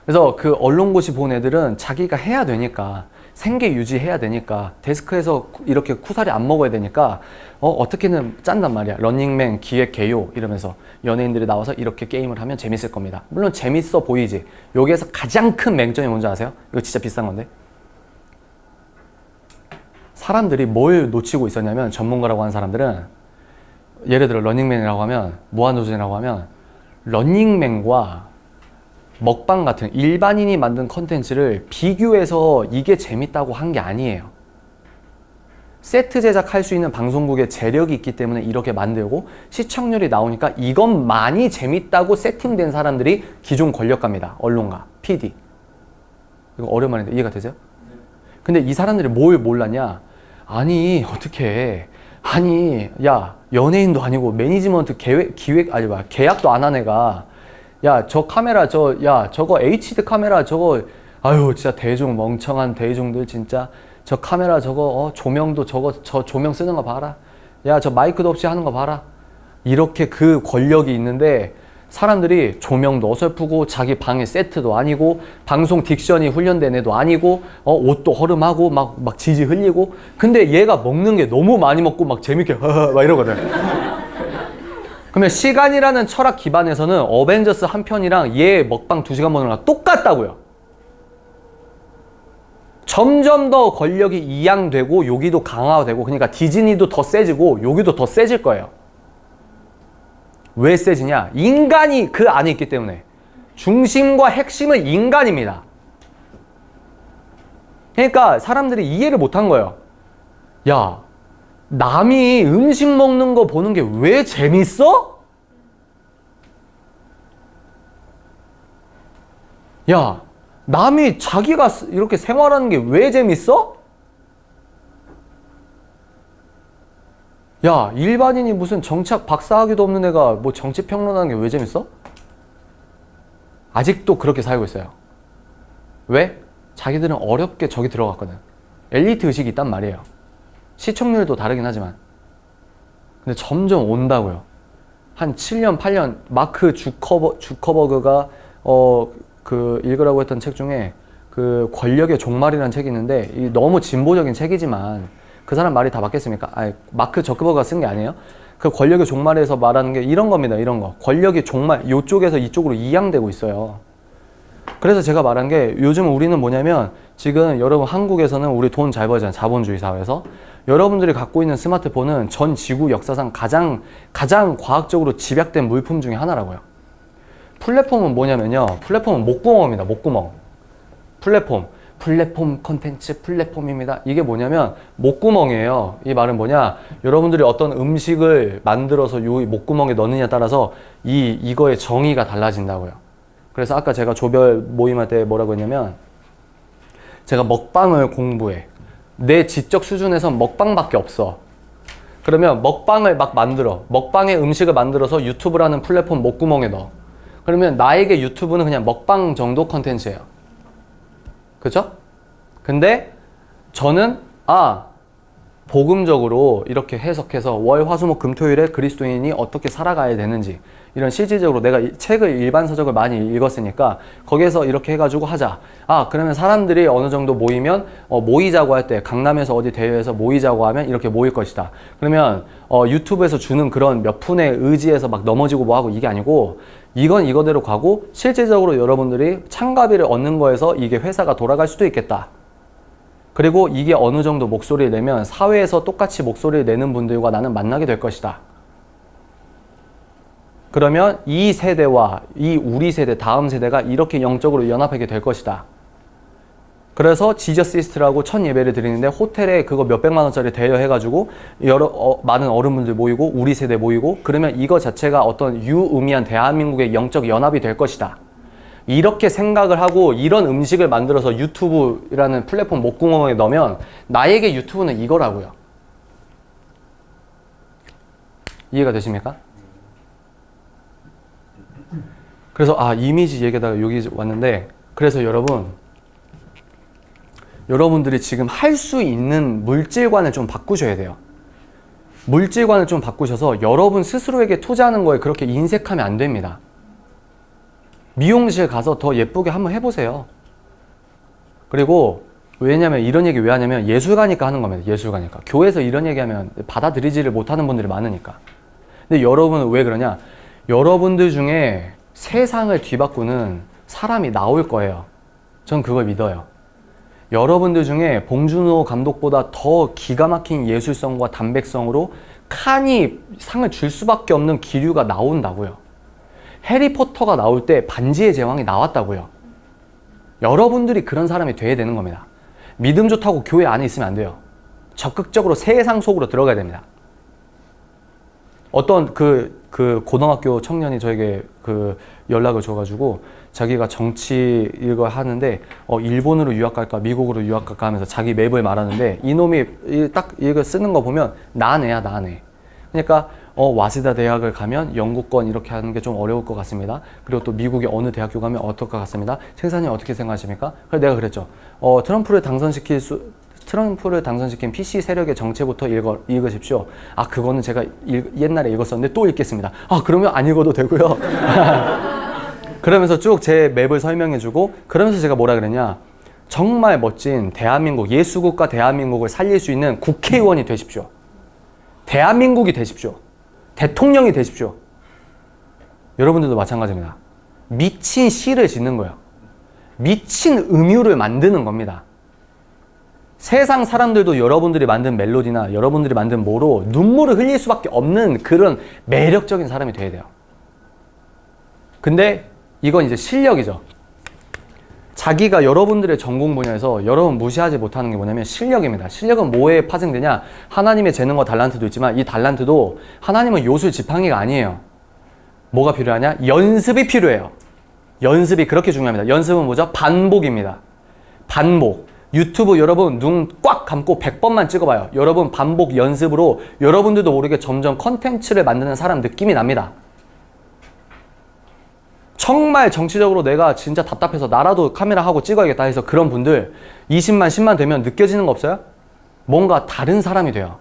A: 그래서 그 언론고시 본 애들은 자기가 해야 되니까 생계 유지해야 되니까 데스크에서 이렇게 쿠사리 안 먹어야 되니까 어떻게는 짠단 말이야. 런닝맨, 기획, 개요 이러면서 연예인들이 나와서 이렇게 게임을 하면 재밌을 겁니다. 물론 재밌어 보이지. 여기에서 가장 큰 맹점이 뭔지 아세요? 이거 진짜 비싼 건데. 사람들이 뭘 놓치고 있었냐면 전문가라고 하는 사람들은 예를 들어 런닝맨이라고 하면 무한도전이라고 하면 런닝맨과 먹방 같은 일반인이 만든 컨텐츠를 비교해서 이게 재밌다고 한 게 아니에요. 세트 제작할 수 있는 방송국에 재력이 있기 때문에 이렇게 만들고 시청률이 나오니까 이것만이 재밌다고 세팅된 사람들이 기존 권력가입니다. 언론가, PD. 이거 어려운 말인데 이해가 되세요? 근데 이 사람들이 뭘 몰랐냐? 아니 어떻게 아니 야 연예인도 아니고 매니지먼트 계약도 안 한 애가 야, 저 카메라, 저거 HD 카메라, 저거, 아유, 진짜 멍청한 대중들, 진짜. 저 카메라, 저거, 조명도 저 조명 쓰는 거 봐라. 야, 저 마이크도 없이 하는 거 봐라. 이렇게 그 권력이 있는데, 사람들이 조명도 어설프고, 자기 방에 세트도 아니고, 방송 딕션이 훈련된 애도 아니고, 옷도 허름하고, 막 지지 흘리고, 근데 얘가 먹는 게 너무 많이 먹고, 막 재밌게, 막 이러거든. 그러면 시간이라는 철학 기반에서는 어벤져스 한 편이랑 얘 먹방 2시간 보는 거랑 똑같다고요. 점점 더 권력이 이양되고 여기도 강화되고 그러니까 디즈니도 더 세지고 여기도 더 세질 거예요. 왜 세지냐? 인간이 그 안에 있기 때문에. 중심과 핵심은 인간입니다. 그러니까 사람들이 이해를 못한 거예요. 야, 남이 음식 먹는 거 보는 게 왜 재밌어? 야, 남이 자기가 이렇게 생활하는 게 왜 재밌어? 야, 일반인이 무슨 정치학 박사학위도 없는 애가 뭐 정치 평론하는 게 왜 재밌어? 아직도 그렇게 살고 있어요. 왜? 자기들은 어렵게 저기 들어갔거든. 엘리트 의식이 있단 말이에요. 시청률도 다르긴 하지만. 근데 점점 온다고요. 한 7년, 8년, 마크 주커버그가, 읽으라고 했던 책 중에 그 권력의 종말이라는 책이 있는데, 이 너무 진보적인 책이지만, 그 사람 말이 다 맞겠습니까? 마크 저크버그가 쓴 게 아니에요? 그 권력의 종말에서 말하는 게 이런 겁니다, 이런 거. 권력의 종말, 이쪽에서 이쪽으로 이양되고 있어요. 그래서 제가 말한 게 요즘 우리는 뭐냐면 지금 여러분 한국에서는 우리 돈 잘 벌잖아요. 자본주의 사회에서. 여러분들이 갖고 있는 스마트폰은 전 지구 역사상 가장 과학적으로 집약된 물품 중에 하나라고요. 플랫폼은 뭐냐면요. 플랫폼은 목구멍입니다. 목구멍. 플랫폼 컨텐츠 플랫폼입니다. 이게 뭐냐면 목구멍이에요. 이 말은 뭐냐? 여러분들이 어떤 음식을 만들어서 이 목구멍에 넣느냐에 따라서 이거의 정의가 달라진다고요. 그래서 아까 제가 조별 모임할 때 뭐라고 했냐면 제가 먹방을 공부해. 내 지적 수준에선 먹방밖에 없어. 그러면 먹방을 막 만들어. 먹방의 음식을 만들어서 유튜브라는 플랫폼 목구멍에 넣어. 그러면 나에게 유튜브는 그냥 먹방 정도 컨텐츠예요. 그죠? 근데 저는 복음적으로 이렇게 해석해서 월, 화, 수, 목, 금, 토일에 그리스도인이 어떻게 살아가야 되는지 이런 실질적으로 내가 이 책을 일반 서적을 많이 읽었으니까 거기에서 이렇게 해가지고 하자. 그러면 사람들이 어느 정도 모이면 모이자고 할 때 강남에서 어디 대회에서 모이자고 하면 이렇게 모일 것이다. 그러면 유튜브에서 주는 그런 몇 푼의 의지에서 막 넘어지고 뭐하고 이게 아니고 이건 이거대로 가고 실질적으로 여러분들이 참가비를 얻는 거에서 이게 회사가 돌아갈 수도 있겠다. 그리고 이게 어느 정도 목소리를 내면 사회에서 똑같이 목소리를 내는 분들과 나는 만나게 될 것이다. 그러면 이 세대와 이 우리 세대, 다음 세대가 이렇게 영적으로 연합하게 될 것이다. 그래서 지저시스트라고 첫 예배를 드리는데 호텔에 그거 몇백만 원짜리 대여해가지고 많은 어른분들 모이고 우리 세대 모이고 그러면 이거 자체가 어떤 유의미한 대한민국의 영적 연합이 될 것이다. 이렇게 생각을 하고 이런 음식을 만들어서 유튜브라는 플랫폼 목구멍에 넣으면 나에게 유튜브는 이거라고요. 이해가 되십니까? 그래서 이미지 얘기하다가 여기 왔는데 그래서 여러분들이 지금 할 수 있는 물질관을 좀 바꾸셔야 돼요. 물질관을 좀 바꾸셔서 여러분 스스로에게 투자하는 거에 그렇게 인색하면 안 됩니다. 미용실 가서 더 예쁘게 한번 해보세요. 그리고 왜냐면 이런 얘기 왜 하냐면 예술가니까 하는 겁니다. 예술가니까. 교회에서 이런 얘기하면 받아들이지를 못하는 분들이 많으니까. 근데 여러분은 왜 그러냐? 여러분들 중에 세상을 뒤바꾸는 사람이 나올 거예요. 전 그걸 믿어요. 여러분들 중에 봉준호 감독보다 더 기가 막힌 예술성과 담백성으로 칸이 상을 줄 수밖에 없는 기류가 나온다고요. 해리포터가 나올 때 반지의 제왕이 나왔다고요. 여러분들이 그런 사람이 돼야 되는 겁니다. 믿음 좋다고 교회 안에 있으면 안 돼요. 적극적으로 세상 속으로 들어가야 됩니다. 어떤 고등학교 청년이 저에게 연락을 줘가지고 자기가 정치 이거 하는데 일본으로 유학 갈까 미국으로 유학 갈까 하면서 자기 맵을 말하는데 이놈이 딱 이거 쓰는 거 보면 나네야. 그러니까 와세다 대학을 가면 영국권 이렇게 하는 게 좀 어려울 것 같습니다. 그리고 또 미국의 어느 대학교 가면 어떨 것 같습니다. 생사님 어떻게 생각하십니까? 그래서 내가 그랬죠. 트럼프를 당선시킨 PC 세력의 정체부터 읽으십시오. 그거는 제가 옛날에 읽었었는데 또 읽겠습니다. 그러면 안 읽어도 되고요. 그러면서 쭉 제 맵을 설명해주고 그러면서 제가 뭐라 그랬냐. 정말 멋진 대한민국, 예수국가 대한민국을 살릴 수 있는 국회의원이 되십시오. 대한민국이 되십시오. 대통령이 되십시오. 여러분들도 마찬가지입니다. 미친 시를 짓는 거예요. 미친 음유를 만드는 겁니다. 세상 사람들도 여러분들이 만든 멜로디나 여러분들이 만든 뭐로 눈물을 흘릴 수밖에 없는 그런 매력적인 사람이 돼야 돼요. 근데 이건 이제 실력이죠. 자기가 여러분들의 전공 분야에서 여러분 무시하지 못하는 게 뭐냐면 실력입니다. 실력은 뭐에 파생되냐? 하나님의 재능과 달란트도 있지만 이 달란트도 하나님은 요술 지팡이가 아니에요. 뭐가 필요하냐? 연습이 필요해요. 연습이 그렇게 중요합니다. 연습은 뭐죠? 반복입니다. 반복. 유튜브 여러분 눈 꽉 감고 100번만 찍어봐요. 여러분 반복 연습으로 여러분들도 모르게 점점 컨텐츠를 만드는 사람 느낌이 납니다. 정말 정치적으로 내가 진짜 답답해서 나라도 카메라 하고 찍어야겠다 해서 그런 분들 20만, 10만 되면 느껴지는 거 없어요? 뭔가 다른 사람이 돼요.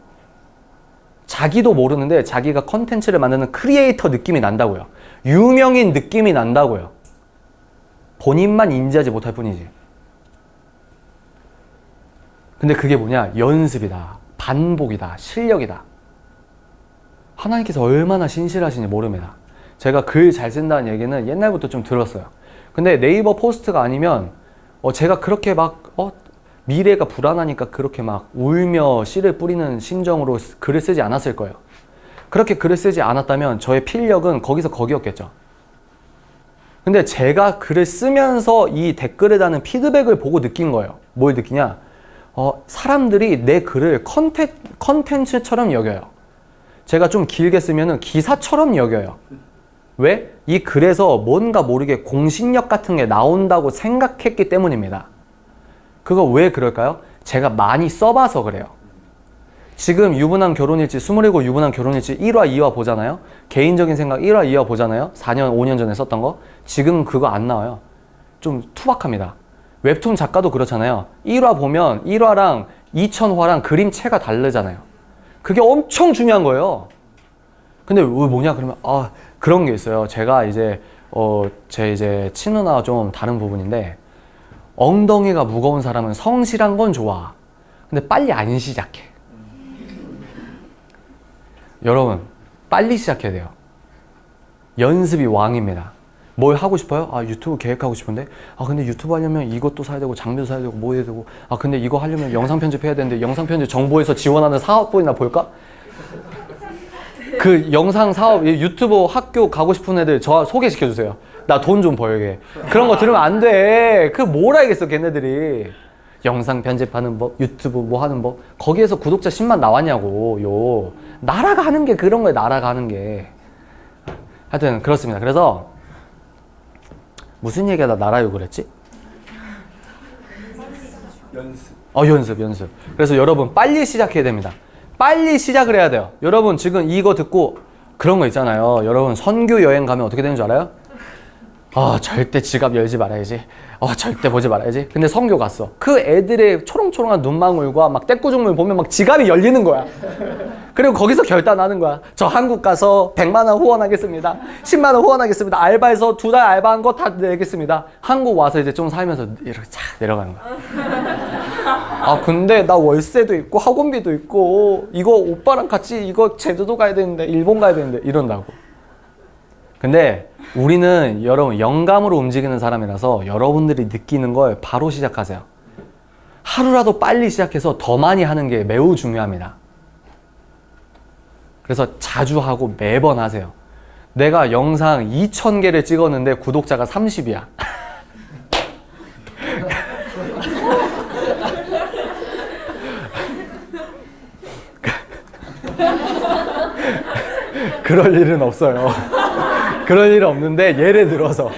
A: 자기도 모르는데 자기가 컨텐츠를 만드는 크리에이터 느낌이 난다고요. 유명인 느낌이 난다고요. 본인만 인지하지 못할 뿐이지. 근데 그게 뭐냐? 연습이다. 반복이다. 실력이다. 하나님께서 얼마나 신실하신지 모릅니다. 제가 글 잘 쓴다는 얘기는 옛날부터 좀 들었어요. 근데 네이버 포스트가 아니면 제가 그렇게 막 미래가 불안하니까 그렇게 막 울며 씨를 뿌리는 심정으로 글을 쓰지 않았을 거예요. 그렇게 글을 쓰지 않았다면 저의 필력은 거기서 거기였겠죠. 근데 제가 글을 쓰면서 이 댓글에 다는 피드백을 보고 느낀 거예요. 뭘 느끼냐? 사람들이 내 글을 컨텐츠처럼 여겨요. 제가 좀 길게 쓰면은 기사처럼 여겨요. 왜? 이 글에서 뭔가 모르게 공신력 같은 게 나온다고 생각했기 때문입니다. 그거 왜 그럴까요? 제가 많이 써봐서 그래요. 지금 유부남 결혼일지 27 유부남 결혼일지 1화 2화 보잖아요. 개인적인 생각 1화 2화 보잖아요. 4년 5년 전에 썼던 거. 지금 그거 안 나와요. 좀 투박합니다. 웹툰 작가도 그렇잖아요. 1화 보면 1화랑 2000화랑 그림체가 다르잖아요. 그게 엄청 중요한 거예요. 근데 왜 뭐냐 그러면 그런 게 있어요. 제가 이제 제 이제 친누나와 좀 다른 부분인데, 엉덩이가 무거운 사람은 성실한 건 좋아. 근데 빨리 안 시작해. 여러분, 빨리 시작해야 돼요. 연습이 왕입니다. 뭘 하고 싶어요? 유튜브 계획하고 싶은데, 근데 유튜브 하려면 이것도 사야 되고, 장비도 사야 되고, 뭐 해야 되고, 근데 이거 하려면 영상 편집해야 되는데, 영상 편집 정부에서 지원하는 사업부이나 볼까? 그 영상 사업, 유튜버 학교 가고 싶은 애들 저 소개시켜주세요. 나 돈 좀 벌게. 그런 거 들으면 안 돼. 그 뭘 알겠어, 걔네들이. 영상 편집하는 법, 유튜브 뭐 하는 법. 거기에서 구독자 10만 나왔냐고. 나라가 하는 게 그런 거예요, 나라가 하는 게. 하여튼, 그렇습니다. 그래서, 무슨 얘기하다 나라 욕을 했지? 연습. 그래서 여러분, 빨리 시작해야 됩니다. 빨리 시작을 해야 돼요. 여러분, 지금 이거 듣고 그런 거 있잖아요. 여러분, 선교 여행 가면 어떻게 되는 줄 알아요? 절대 지갑 열지 말아야지. 절대 보지 말아야지. 근데 선교 갔어. 그 애들의 초롱초롱한 눈망울과 막 떼꾸중물 보면 막 지갑이 열리는 거야. 그리고 거기서 결단하는 거야. 저 한국 가서 100만 원 후원하겠습니다. 10만 원 후원하겠습니다. 알바해서 2달 알바한 거 다 내겠습니다. 한국 와서 이제 좀 살면서 이렇게 착 내려가는 거야. 근데 나 월세도 있고 학원비도 있고 이거 오빠랑 같이 이거 제주도 가야 되는데 일본 가야 되는데 이런다고. 근데 우리는 여러분 영감으로 움직이는 사람이라서 여러분들이 느끼는 걸 바로 시작하세요. 하루라도 빨리 시작해서 더 많이 하는 게 매우 중요합니다. 그래서 자주 하고 매번 하세요. 내가 영상 2000개를 찍었는데 구독자가 30이야. 그럴 일은 없어요. 그럴 일은 없는데, 예를 들어서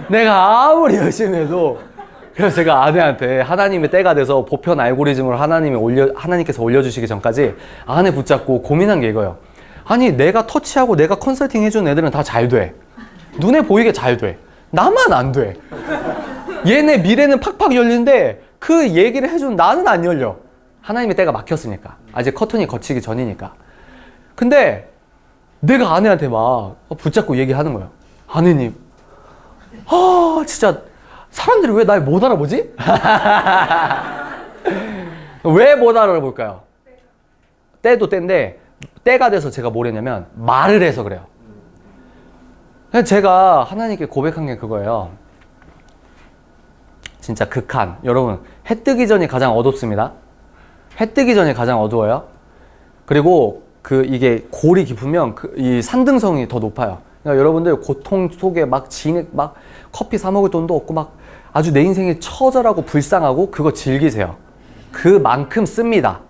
A: 내가 아무리 열심히 해도, 그래서 제가 아내한테 하나님의 때가 돼서 보편 알고리즘으로 하나님께서 올려주시기 전까지 아내 붙잡고 고민한 게 이거예요. 아니, 내가 터치하고 내가 컨설팅 해주는 애들은 다 잘 돼. 눈에 보이게 잘 돼. 나만 안 돼. 얘네 미래는 팍팍 열리는데 그 얘기를 해준 나는 안 열려. 하나님의 때가 막혔으니까. 아직 커튼이 거치기 전이니까. 근데 내가 아내한테 막 붙잡고 얘기하는 거예요. 아내님, 진짜 사람들이 왜 날 못 알아보지? 왜 못 알아볼까요? 때도 때인데, 때가 돼서 제가 뭘 했냐면 말을 해서 그래요. 제가 하나님께 고백한 게 그거예요. 진짜 극한. 여러분, 해 뜨기 전이 가장 어둡습니다. 해 뜨기 전이 가장 어두워요. 그리고 이게 골이 깊으면 이 산등성이 더 높아요. 그러니까 여러분들 고통 속에 막 진액 막 커피 사 먹을 돈도 없고 막 아주 내 인생이 처절하고 불쌍하고 그거 즐기세요. 그만큼 씁니다.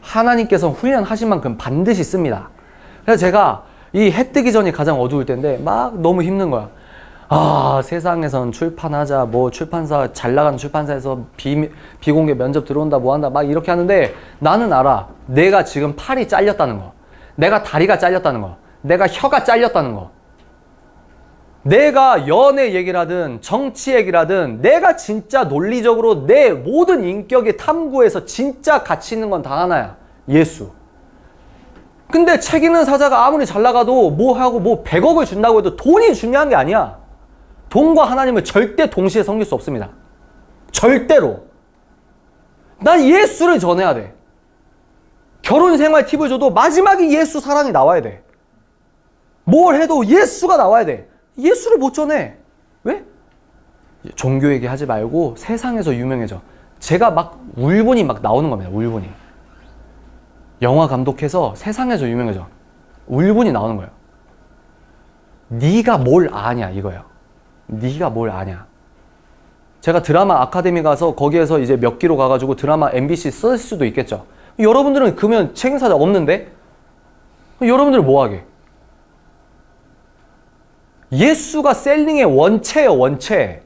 A: 하나님께서 훈련하신 만큼 반드시 씁니다. 그래서 제가 이 해 뜨기 전이 가장 어두울 때인데 막 너무 힘든 거야. 세상에선 출판하자, 뭐 출판사, 잘 나가는 출판사에서 비공개 면접 들어온다, 뭐 한다, 막 이렇게 하는데 나는 알아. 내가 지금 팔이 잘렸다는 거. 내가 다리가 잘렸다는 거. 내가 혀가 잘렸다는 거. 내가 연애 얘기를 하든 정치 얘기를 하든 내가 진짜 논리적으로 내 모든 인격의 탐구에서 진짜 가치 있는 건 다 하나야. 예수. 근데 책 읽는 사자가 아무리 잘 나가도 뭐 하고 뭐 100억을 준다고 해도 돈이 중요한 게 아니야. 돈과 하나님을 절대 동시에 섬길 수 없습니다. 절대로. 난 예수를 전해야 돼. 결혼 생활 팁을 줘도 마지막에 예수 사랑이 나와야 돼. 뭘 해도 예수가 나와야 돼. 예수를 못 전해. 왜? 종교 얘기하지 말고 세상에서 유명해져. 제가 막 울분이 막 나오는 겁니다. 울분이. 영화 감독해서 세상에서 유명해져. 울분이 나오는 거예요. 네가 뭘 아냐 이거예요. 네가 뭘 아냐. 제가 드라마 아카데미 가서 거기에서 이제 몇 기로 가가지고 드라마 MBC 쓸 수도 있겠죠. 여러분들은 그러면 책임사자 없는데? 여러분들은 뭐하게? 예수가 셀링의 원체예요, 원체.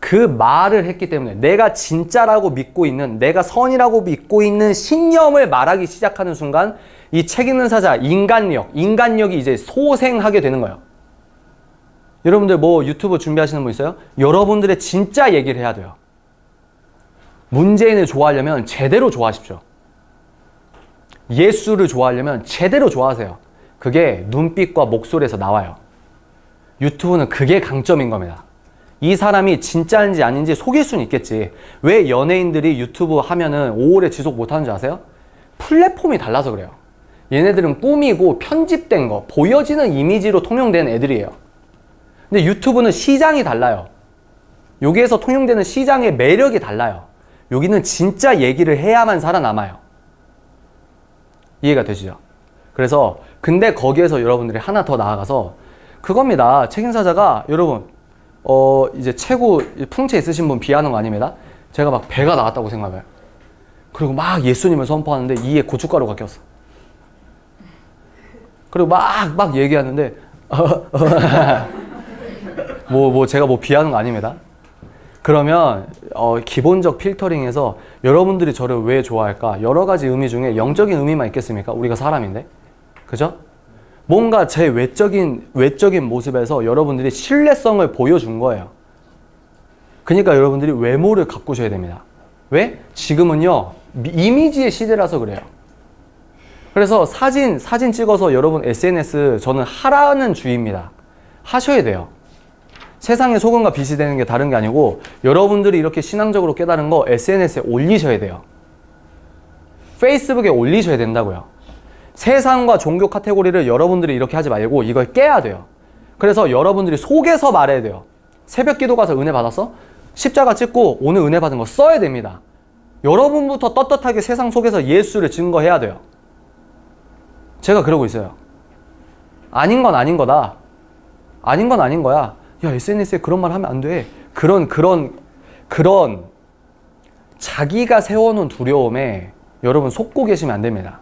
A: 그 말을 했기 때문에 내가 진짜라고 믿고 있는, 내가 선이라고 믿고 있는 신념을 말하기 시작하는 순간 이 책 읽는 사자 인간력이 이제 소생하게 되는 거예요. 여러분들 뭐 유튜브 준비하시는 분 있어요? 여러분들의 진짜 얘기를 해야 돼요. 문재인을 좋아하려면 제대로 좋아하십시오. 예수를 좋아하려면 제대로 좋아하세요. 그게 눈빛과 목소리에서 나와요. 유튜브는 그게 강점인 겁니다. 이 사람이 진짜인지 아닌지 속일 수는 있겠지. 왜 연예인들이 유튜브 하면은 오래 지속 못하는 줄 아세요? 플랫폼이 달라서 그래요. 얘네들은 꾸미고 편집된 거, 보여지는 이미지로 통용된 애들이에요. 근데 유튜브는 시장이 달라요. 여기에서 통용되는 시장의 매력이 달라요. 여기는 진짜 얘기를 해야만 살아남아요. 이해가 되시죠? 그래서 근데 거기에서 여러분들이 하나 더 나아가서 그겁니다. 책임사자가 여러분 이제 최고 풍채 있으신 분 비하는 거 아닙니다. 제가 막 배가 나갔다고 생각해요. 그리고 막 예수님을 선포하는데 이에 고춧가루가 꼈어. 그리고 막 얘기하는데 제가 비하는 거 아닙니다. 그러면 기본적 필터링에서 여러분들이 저를 왜 좋아할까? 여러 가지 의미 중에 영적인 의미만 있겠습니까? 우리가 사람인데. 그죠? 뭔가 제 외적인 모습에서 여러분들이 신뢰성을 보여준 거예요. 그러니까 여러분들이 외모를 가꾸셔야 됩니다. 왜? 지금은요, 이미지의 시대라서 그래요. 그래서 사진 찍어서 여러분 SNS 저는 하라는 주의입니다. 하셔야 돼요. 세상의 소금과 빛이 되는 게 다른 게 아니고 여러분들이 이렇게 신앙적으로 깨달은 거 SNS에 올리셔야 돼요. 페이스북에 올리셔야 된다고요. 세상과 종교 카테고리를 여러분들이 이렇게 하지 말고 이걸 깨야 돼요. 그래서 여러분들이 속에서 말해야 돼요. 새벽 기도 가서 은혜 받았어? 십자가 찍고 오늘 은혜 받은 거 써야 됩니다. 여러분부터 떳떳하게 세상 속에서 예수를 증거해야 돼요. 제가 그러고 있어요. 아닌 건 아닌 거다. 아닌 건 아닌 거야. 야, SNS에 그런 말 하면 안 돼. 그런 자기가 세워놓은 두려움에 여러분 속고 계시면 안 됩니다.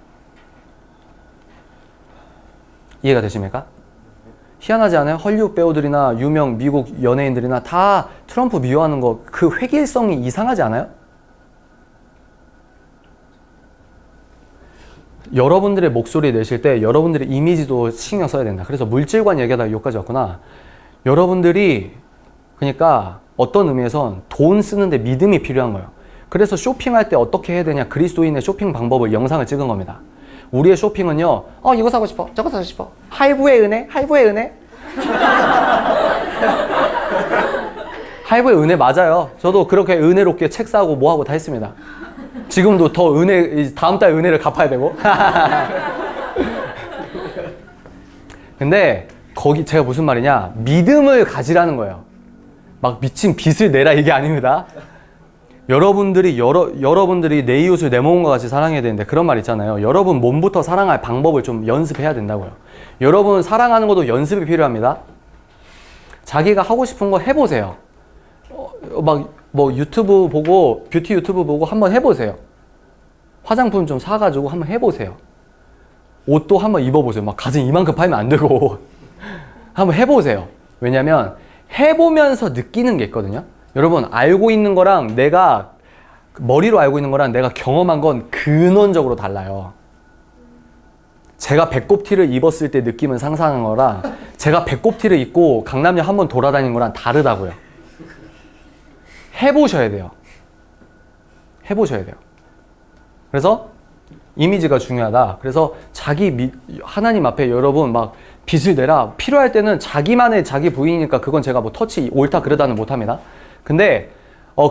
A: 이해가 되십니까? 희한하지 않아요? 헐리우드 배우들이나 유명 미국 연예인들이나 다 트럼프 미워하는 거 그 획일성이 이상하지 않아요? 여러분들의 목소리 내실 때 여러분들의 이미지도 신경 써야 된다. 그래서 물질관 얘기하다가 여기까지 왔구나. 여러분들이 그러니까 어떤 의미에선 돈 쓰는데 믿음이 필요한 거예요. 그래서 쇼핑할 때 어떻게 해야 되냐, 그리스도인의 쇼핑 방법을 영상을 찍은 겁니다. 우리의 쇼핑은요, 이거 사고 싶어, 저거 사고 싶어, 할부의 은혜, 할부의 은혜. 할부의 은혜 맞아요. 저도 그렇게 은혜롭게 책 사고 뭐 하고 다 했습니다. 지금도 더 다음 달 은혜를 갚아야 되고. 근데 거기 제가 무슨 말이냐, 믿음을 가지라는 거예요. 막 미친 빚을 내라 이게 아닙니다. 여러분들이 내 이웃을 내 몸과 같이 사랑해야 되는데 그런 말 있잖아요. 여러분 몸부터 사랑할 방법을 좀 연습해야 된다고요. 여러분 사랑하는 것도 연습이 필요합니다. 자기가 하고 싶은 거 해보세요. 유튜브 보고 뷰티 유튜브 보고 한번 해보세요. 화장품 좀 사가지고 한번 해보세요. 옷도 한번 입어보세요. 막 가슴 이만큼 팔면 안 되고 한번 해보세요. 왜냐면 해보면서 느끼는 게 있거든요. 여러분 알고 있는 거랑 내가 머리로 알고 있는 거랑 내가 경험한 건 근원적으로 달라요. 제가 배꼽티를 입었을 때 느낌을 상상한 거랑 제가 배꼽티를 입고 강남역 한번 돌아다니는 거랑 다르다고요. 해보셔야 돼요. 해보셔야 돼요. 그래서 이미지가 중요하다. 그래서 하나님 앞에 여러분 막 빚을 내라. 필요할 때는 자기만의 자기 부인이니까 그건 제가 뭐 터치 옳다 그르다는 못합니다. 근데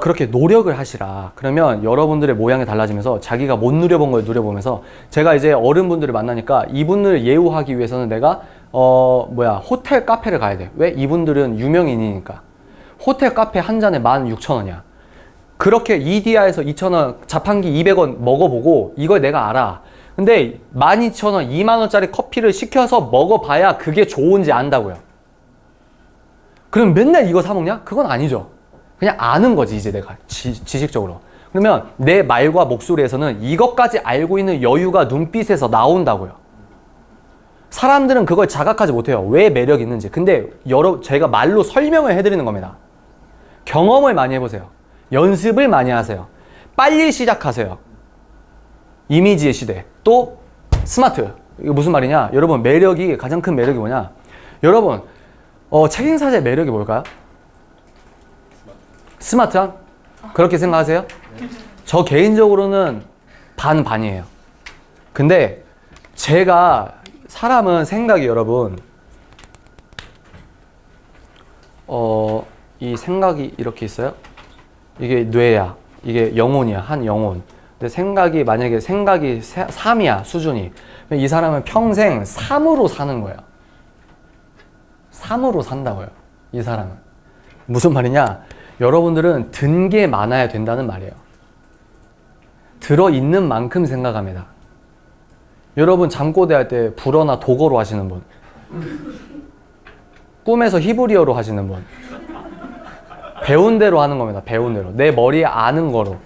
A: 그렇게 노력을 하시라. 그러면 여러분들의 모양이 달라지면서 자기가 못 누려본 걸 누려보면서 제가 이제 어른분들을 만나니까 이분을 예우하기 위해서는 내가 호텔 카페를 가야 돼. 왜? 이분들은 유명인이니까. 호텔 카페 한 잔에 16,000원이야. 그렇게 이디야에서 2,000원, 자판기 200원 먹어보고 이걸 내가 알아. 근데 12,000원, 20,000원짜리 커피를 시켜서 먹어봐야 그게 좋은지 안다고요. 그럼 맨날 이거 사 먹냐? 그건 아니죠. 그냥 아는 거지 이제 내가 지식적으로. 그러면 내 말과 목소리에서는 이것까지 알고 있는 여유가 눈빛에서 나온다고요. 사람들은 그걸 자각하지 못해요. 왜 매력이 있는지. 근데 제가 말로 설명을 해드리는 겁니다. 경험을 많이 해보세요. 연습을 많이 하세요. 빨리 시작하세요. 이미지의 시대. 또 스마트. 이거 무슨 말이냐? 여러분 매력이 가장 큰 매력이 뭐냐? 여러분 책임사자의 매력이 뭘까요? 스마트한? 그렇게 생각하세요? 저 개인적으로는 반반이에요. 근데 제가 사람은 생각이 여러분 이 생각이 이렇게 있어요. 이게 뇌야. 이게 영혼이야. 한 영혼. 근데 생각이 만약에 생각이 3이야 수준이. 이 사람은 평생 3으로 사는 거예요. 3으로 산다고요. 이 사람은. 무슨 말이냐? 여러분들은 든 게 많아야 된다는 말이에요. 들어있는 만큼 생각합니다. 여러분 잠꼬대 할 때 불어나 독어로 하시는 분, 꿈에서 히브리어로 하시는 분, 배운 대로 하는 겁니다. 배운 대로. 내 머리에 아는 거로.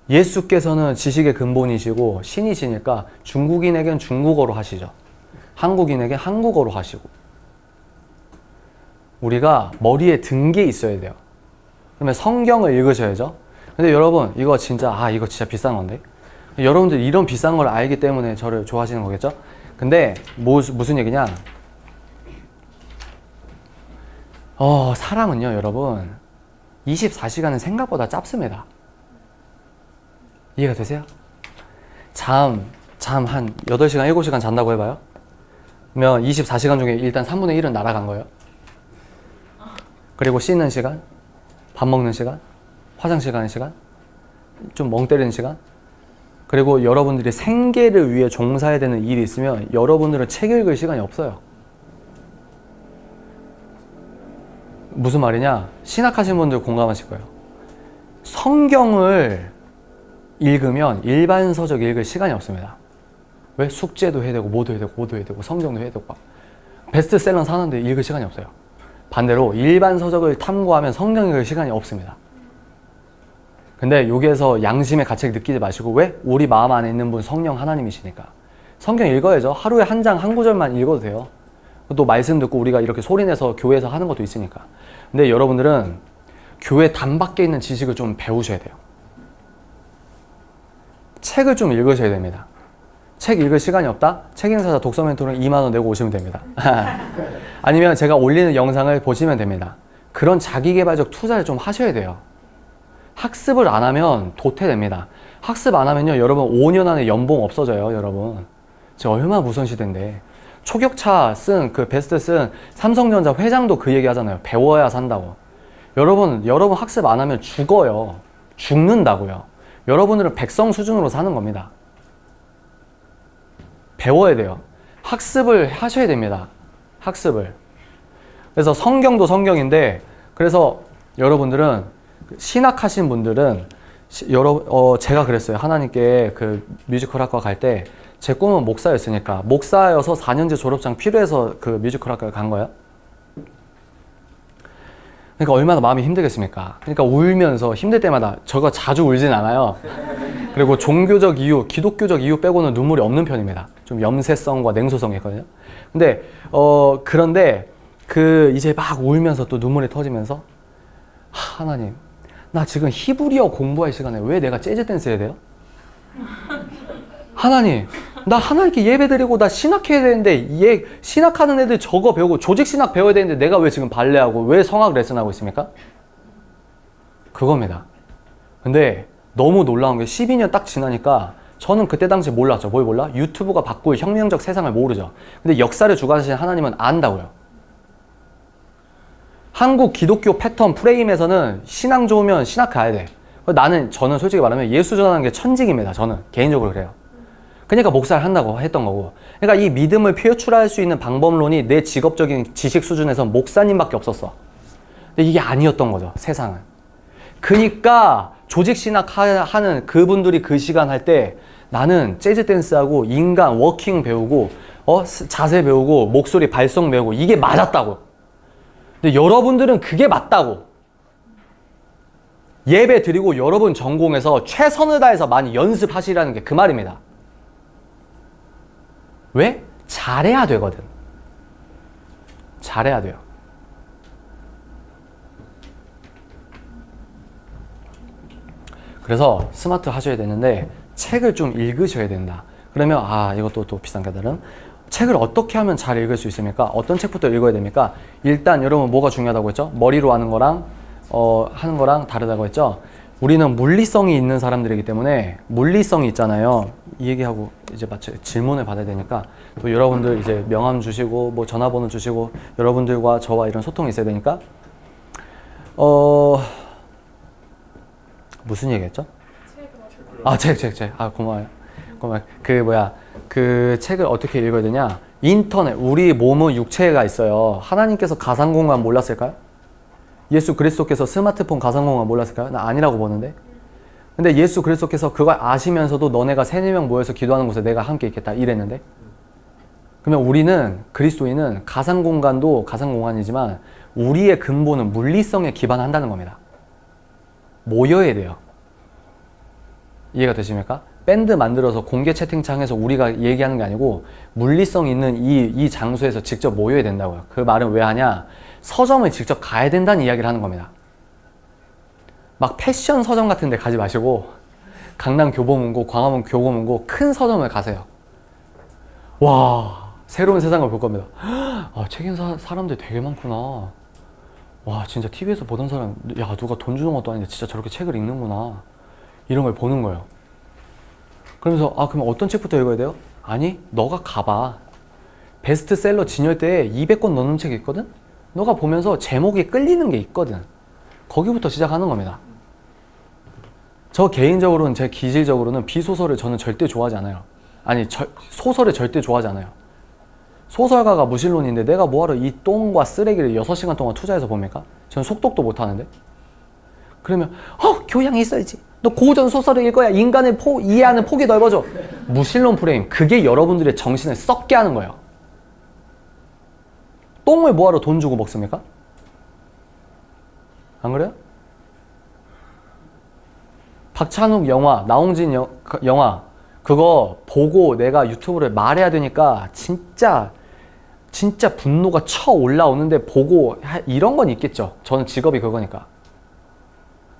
A: 예수께서는 지식의 근본이시고 신이시니까 중국인에겐 중국어로 하시죠. 한국인에겐 한국어로 하시고. 우리가 머리에 든 게 있어야 돼요. 그러면 성경을 읽으셔야죠. 근데 여러분 이거 진짜 이거 진짜 비싼 건데. 여러분들 이런 비싼 걸 알기 때문에 저를 좋아하시는 거겠죠? 근데 무슨 얘기냐? 사람은요 여러분 24시간은 생각보다 짧습니다. 이해가 되세요? 잠 한 8시간 7시간 잔다고 해봐요. 그러면 24시간 중에 일단 3분의 1은 날아간 거예요. 그리고 씻는 시간, 밥 먹는 시간, 화장실 가는 시간, 좀 멍 때리는 시간, 그리고 여러분들이 생계를 위해 종사해야 되는 일이 있으면 여러분들은 책 읽을 시간이 없어요. 무슨 말이냐? 신학하신 분들 공감하실 거예요. 성경을 읽으면 일반 서적 읽을 시간이 없습니다. 왜? 숙제도 해야 되고 뭐도 해야 되고 뭐도 해야 되고 성경도 해야 되고 베스트셀러 사는데 읽을 시간이 없어요. 반대로 일반 서적을 탐구하면 성경 읽을 시간이 없습니다. 근데 여기에서 양심의 가책을 느끼지 마시고 왜? 우리 마음 안에 있는 분 성령 하나님이시니까 성경 읽어야죠. 하루에 한 장 한 구절만 읽어도 돼요. 또 말씀 듣고 우리가 이렇게 소리내서 교회에서 하는 것도 있으니까. 근데 여러분들은 교회 단 밖에 있는 지식을 좀 배우셔야 돼요. 책을 좀 읽으셔야 됩니다. 책 읽을 시간이 없다? 책임사자 독서 멘토는 2만 원 내고 오시면 됩니다. 아니면 제가 올리는 영상을 보시면 됩니다. 그런 자기개발적 투자를 좀 하셔야 돼요. 학습을 안 하면 도태됩니다. 학습 안 하면요 여러분 5년 안에 연봉 없어져요. 여러분 지금 얼마나 무서운 시대인데 초격차 쓴 그 베스트 쓴 삼성전자 회장도 그 얘기 하잖아요. 배워야 산다고. 여러분 학습 안 하면 죽어요. 죽는다고요. 여러분들은 백성 수준으로 사는 겁니다. 배워야 돼요. 학습을 하셔야 됩니다. 학습을. 그래서 성경도 성경인데 그래서 여러분들은 신학하신 분들은 제가 그랬어요. 하나님께 그 뮤지컬 학과 갈 때 제 꿈은 목사였으니까 목사여서 4년제 졸업장 필요해서 그 뮤지컬 학과에 간 거예요. 그러니까 얼마나 마음이 힘들겠습니까? 그러니까 울면서 힘들 때마다 저가 자주 울진 않아요. 그리고 종교적 이유, 기독교적 이유 빼고는 눈물이 없는 편입니다. 좀 염세성과 냉소성이 있거든요. 근데 그런데 이제 막 울면서 또 눈물이 터지면서 하나님, 나 지금 히브리어 공부할 시간에 왜 내가 재즈 댄스 해야 돼요? 하나님, 나 하나님께 예배 드리고 나 신학해야 되는데 신학하는 애들 저거 배우고 조직 신학 배워야 되는데 내가 왜 지금 발레하고 왜 성악 레슨하고 있습니까? 그겁니다. 근데 너무 놀라운 게 12년 딱 지나니까 저는 그때 당시 몰랐죠. 뭘 몰라? 유튜브가 바꿀 혁명적 세상을 모르죠. 근데 역사를 주관하시는 하나님은 안다고요. 한국 기독교 패턴 프레임에서는 신앙 좋으면 신학 가야 돼. 저는 솔직히 말하면 예수 전하는 게 천직입니다. 저는 개인적으로 그래요. 그러니까 목사를 한다고 했던 거고. 그러니까 이 믿음을 표출할 수 있는 방법론이 내 직업적인 지식 수준에서 목사님밖에 없었어. 근데 이게 아니었던 거죠. 세상은. 그러니까 조직 신학 하는 그분들이 그 시간 할 때 나는 재즈 댄스하고 인간 워킹 배우고 자세 배우고 목소리 발성 배우고 이게 맞았다고. 근데 여러분들은 그게 맞다고. 예배 드리고 여러분 전공에서 최선을 다해서 많이 연습하시라는 게 그 말입니다. 왜? 잘해야 되거든. 잘해야 돼요. 그래서 스마트 하셔야 되는데 책을 좀 읽으셔야 된다. 그러면 이것도 또 비싼 까다른 책을 어떻게 하면 잘 읽을 수 있습니까? 어떤 책부터 읽어야 됩니까? 일단 여러분 뭐가 중요하다고 했죠? 머리로 하는 거랑 하는 거랑 다르다고 했죠? 우리는 물리성이 있는 사람들이기 때문에 물리성이 있잖아요. 이 얘기하고 이제 마치 질문을 받아야 되니까 또 여러분들 이제 명함 주시고 뭐 전화번호 주시고 여러분들과 저와 이런 소통이 있어야 되니까 무슨 얘기했죠? 책. 고마워요. 그 책을 어떻게 읽어야 되냐? 인터넷, 우리 몸은 육체가 있어요. 하나님께서 가상공간 몰랐을까요? 예수 그리스도께서 스마트폰 가상공간 몰랐을까요? 나 아니라고 보는데. 근데 예수 그리스도께서 그걸 아시면서도 너네가 3-4명 모여서 기도하는 곳에 내가 함께 있겠다 이랬는데. 그러면 우리는 그리스도인은 가상공간도 가상공간이지만 우리의 근본은 물리성에 기반한다는 겁니다. 모여야 돼요. 이해가 되십니까? 밴드 만들어서 공개 채팅창에서 우리가 얘기하는 게 아니고 물리성 있는 이 장소에서 직접 모여야 된다고요. 그 말은 왜 하냐? 서점을 직접 가야 된다는 이야기를 하는 겁니다. 막 패션 서점 같은 데 가지 마시고 강남 교보문고, 광화문 교보문고 큰 서점을 가세요. 와, 새로운 세상을 볼 겁니다. 책 읽는 사람들 되게 많구나. 와, 진짜 TV에서 보던 사람, 야, 누가 돈 주는 것도 아닌데 진짜 저렇게 책을 읽는구나. 이런 걸 보는 거예요. 그러면서 그럼 어떤 책부터 읽어야 돼요? 아니, 너가 가봐. 베스트셀러 진열대에 200권 넘는 책이 있거든? 너가 보면서 제목에 끌리는 게 있거든. 거기부터 시작하는 겁니다. 저 개인적으로는, 제 기질적으로는 비소설을 저는 절대 좋아하지 않아요. 소설을 절대 좋아하지 않아요. 소설가가 무신론인데 내가 뭐하러 이 똥과 쓰레기를 6시간 동안 투자해서 봅니까? 저는 속독도 못하는데. 그러면 교양이 있어야지. 너 고전 소설을 읽어야 인간을 이해하는 폭이 넓어져. 무신론 프레임, 그게 여러분들의 정신을 썩게 하는 거예요. 똥을 뭐하러 돈 주고 먹습니까? 안 그래요? 박찬욱 영화, 나홍진 영화 그거 보고 내가 유튜브를 말해야 되니까 진짜 분노가 쳐 올라오는데 보고 이런 건 있겠죠. 저는 직업이 그거니까.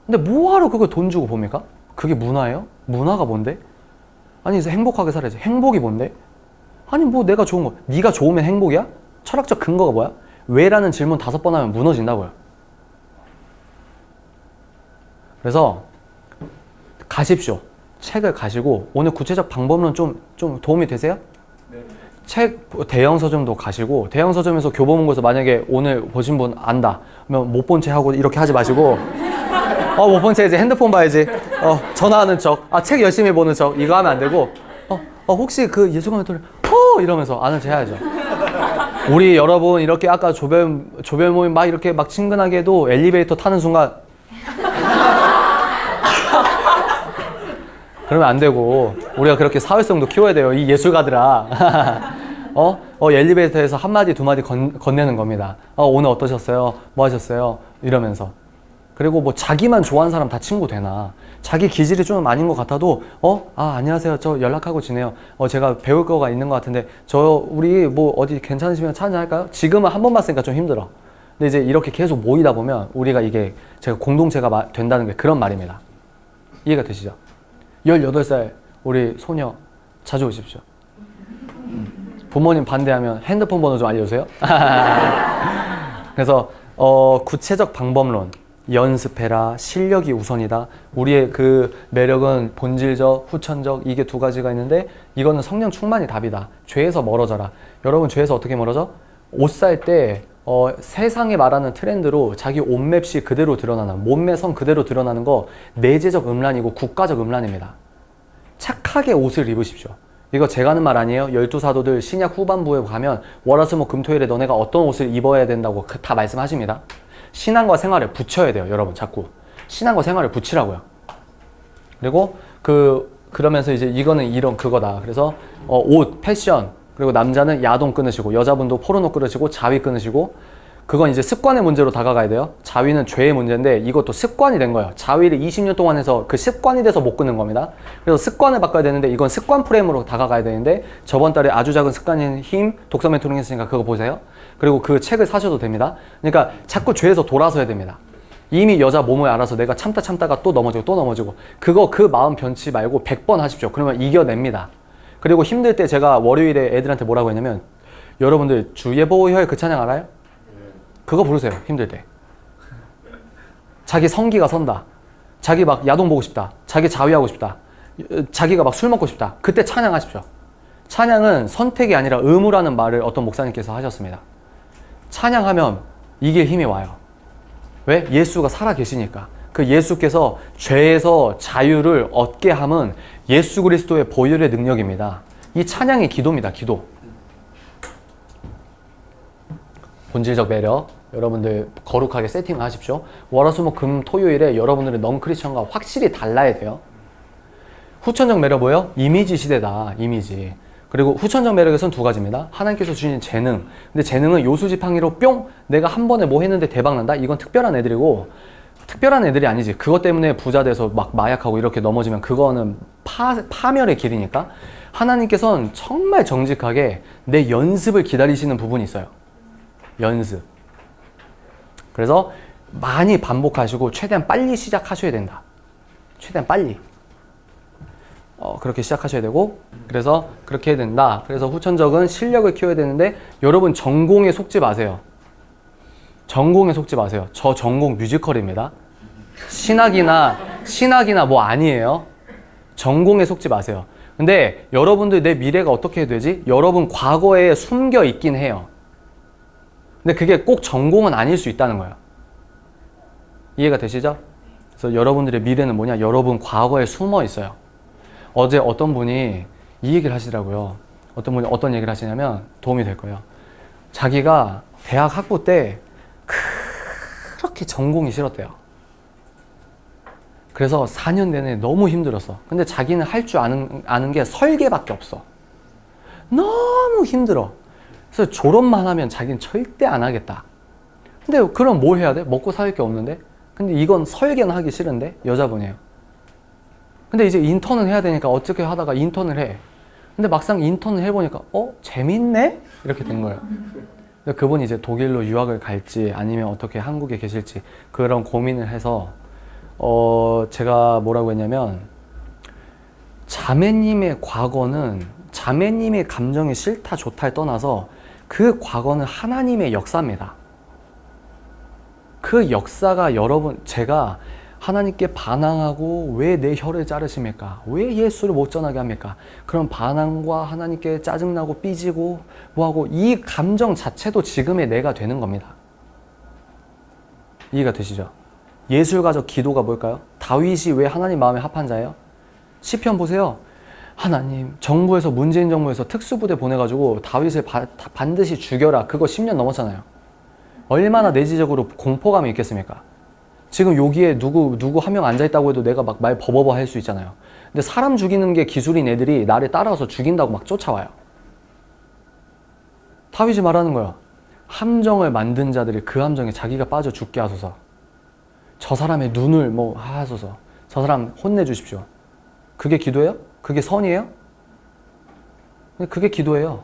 A: 근데 뭐하러 그걸 돈 주고 봅니까? 그게 문화예요? 문화가 뭔데? 아니 행복하게 살아야지. 행복이 뭔데? 아니 뭐 내가 좋은 거, 네가 좋으면 행복이야? 철학적 근거가 뭐야? 왜라는 질문 5번 하면 무너진다고요. 그래서 가십시오. 책을 가시고. 오늘 구체적 방법론 좀 도움이 되세요? 네. 책 대형 서점도 가시고, 대형 서점에서 교보문고에서 만약에 오늘 보신 분 안다 그러면 못 본 채 하고 이렇게 하지 마시고 못 본 채 이제 핸드폰 봐야지. 전화하는 척, 책 열심히 보는 척, 이거 하면 안 되고 혹시 그 예수관에 돌려 이러면서 아는 체 해야죠. 우리 여러분 이렇게 아까 조별 모임 막 이렇게 막 친근하게 해도 엘리베이터 타는 순간 그러면 안 되고, 우리가 그렇게 사회성도 키워야 돼요. 이 예술가들아. 엘리베이터에서 한마디 두마디 건네는 겁니다. 오늘 어떠셨어요? 뭐 하셨어요? 이러면서. 그리고 뭐 자기만 좋아하는 사람 다 친구 되나? 자기 기질이 좀 아닌 것 같아도 안녕하세요. 저 연락하고 지내요. 제가 배울 거가 있는 것 같은데 우리 뭐 어디 괜찮으시면 차 한잔 할까요? 지금은 한 번 봤으니까 좀 힘들어. 근데 이제 이렇게 계속 모이다 보면 우리가 이게 제가 공동체가 된다는 게 그런 말입니다. 이해가 되시죠? 18살 우리 소녀 자주 오십시오. 부모님 반대하면 핸드폰 번호 좀 알려주세요. 그래서 구체적 방법론, 연습해라, 실력이 우선이다. 우리의 그 매력은 본질적, 후천적, 이게 2가지가 있는데 이거는 성령 충만이 답이다. 죄에서 멀어져라. 여러분 죄에서 어떻게 멀어져? 옷 살 때 세상에 말하는 트렌드로 자기 옷맵시 그대로 드러나는, 몸매성 그대로 드러나는 거 내재적 음란이고 국가적 음란입니다. 착하게 옷을 입으십시오. 이거 제가 하는 말 아니에요. 12사도들 신약 후반부에 가면 월화수목금토일에 너네가 어떤 옷을 입어야 된다고 다 말씀하십니다. 신앙과 생활을 붙여야 돼요. 여러분 자꾸 신앙과 생활을 붙이라고요. 그리고 그러면서 이제 이거는 이런 그거다. 그래서 옷, 패션, 그리고 남자는 야동 끊으시고 여자분도 포르노 끊으시고 자위 끊으시고, 그건 이제 습관의 문제로 다가가야 돼요. 자위는 죄의 문제인데 이것도 습관이 된 거예요. 자위를 20년 동안 해서 그 습관이 돼서 못 끊는 겁니다. 그래서 습관을 바꿔야 되는데 이건 습관 프레임으로 다가가야 되는데, 저번 달에 아주 작은 습관인 힘 독서 멘토링 했으니까 그거 보세요. 그리고 그 책을 사셔도 됩니다. 그러니까 자꾸 죄에서 돌아서야 됩니다. 이미 여자 몸을 알아서 내가 참다가 또 넘어지고 그거 그 마음 변치 말고 100번 하십시오. 그러면 이겨냅니다. 그리고 힘들 때 제가 월요일에 애들한테 뭐라고 했냐면 여러분들 주 예보효의 그 찬양 알아요? 그거 부르세요. 힘들 때. 자기 성기가 선다. 자기 막 야동 보고 싶다. 자기 자위하고 싶다. 자기가 막 술 먹고 싶다. 그때 찬양하십시오. 찬양은 선택이 아니라 의무라는 말을 어떤 목사님께서 하셨습니다. 찬양하면 이게 힘이 와요. 왜? 예수가 살아 계시니까. 그 예수께서 죄에서 자유를 얻게 함은 예수 그리스도의 보혈의 능력입니다. 이 찬양이 기도입니다. 기도. 본질적 매력. 여러분들 거룩하게 세팅하십시오. 월화수목금 토요일에 여러분들의 넌크리스천과 확실히 달라야 돼요. 후천적 매력 뭐예요? 이미지 시대다. 이미지. 그리고 후천적 매력에서는 두 가지입니다. 하나님께서 주신 재능. 근데 재능은 요수지팡이로 뿅! 내가 한 번에 뭐 했는데 대박난다? 이건 특별한 애들이고, 특별한 애들이 아니지. 그것 때문에 부자 돼서 막 마약하고 이렇게 넘어지면 그거는 파멸의 길이니까. 하나님께서는 정말 정직하게 내 연습을 기다리시는 부분이 있어요. 연습. 그래서 많이 반복하시고 최대한 빨리 시작하셔야 된다. 최대한 빨리. 그렇게 시작하셔야 되고, 그래서 그렇게 해야 된다. 그래서 후천적은 실력을 키워야 되는데, 여러분 전공에 속지 마세요. 전공에 속지 마세요. 저 전공 뮤지컬입니다. 신학이나 뭐 아니에요. 전공에 속지 마세요. 근데 여러분들 내 미래가 어떻게 해야 되지? 여러분 과거에 숨겨 있긴 해요. 근데 그게 꼭 전공은 아닐 수 있다는 거예요. 이해가 되시죠? 그래서 여러분들의 미래는 뭐냐? 여러분 과거에 숨어 있어요. 어제 어떤 분이 이 얘기를 하시더라고요. 어떤 분이 어떤 얘기를 하시냐면 도움이 될 거예요. 자기가 대학 학부 때 그렇게 전공이 싫었대요. 그래서 4년 내내 너무 힘들었어. 근데 자기는 할 줄 아는 게 설계밖에 없어. 너무 힘들어. 그래서 졸업만 하면 자기는 절대 안 하겠다. 근데 그럼 뭘 해야 돼? 먹고 살 게 없는데? 근데 이건 설계는 하기 싫은데? 여자분이에요. 근데 이제 인턴은 해야 되니까 어떻게 하다가 인턴을 해. 근데 막상 인턴을 해보니까 재밌네? 이렇게 된 거예요. 그분이 이제 독일로 유학을 갈지 아니면 어떻게 한국에 계실지 그런 고민을 해서 제가 뭐라고 했냐면 자매님의 과거는 자매님의 감정이 싫다 좋다를 떠나서 그 과거는 하나님의 역사입니다. 그 역사가 여러분 제가 하나님께 반항하고 왜 내 혀를 자르십니까? 왜 예수를 못 전하게 합니까? 그런 반항과 하나님께 짜증나고 삐지고 뭐하고 이 감정 자체도 지금의 내가 되는 겁니다. 이해가 되시죠? 예술가적 기도가 뭘까요? 다윗이 왜 하나님 마음에 합한 자예요? 시편 보세요. 하나님 정부에서 문재인 정부에서 특수부대 보내가지고 다윗을 반드시 죽여라. 그거 10년 넘었잖아요. 얼마나 내지적으로 공포감이 있겠습니까? 지금 여기에 누구 한 명 앉아있다고 해도 내가 막 말 버버버 할 수 있잖아요. 근데 사람 죽이는 게 기술인 애들이 나를 따라와서 죽인다고 막 쫓아와요. 다윗이 말하는 거야. 함정을 만든 자들이 그 함정에 자기가 빠져 죽게 하소서. 저 사람의 눈을 뭐 하소서. 저 사람 혼내주십시오. 그게 기도예요? 그게 선이에요? 그게 기도예요.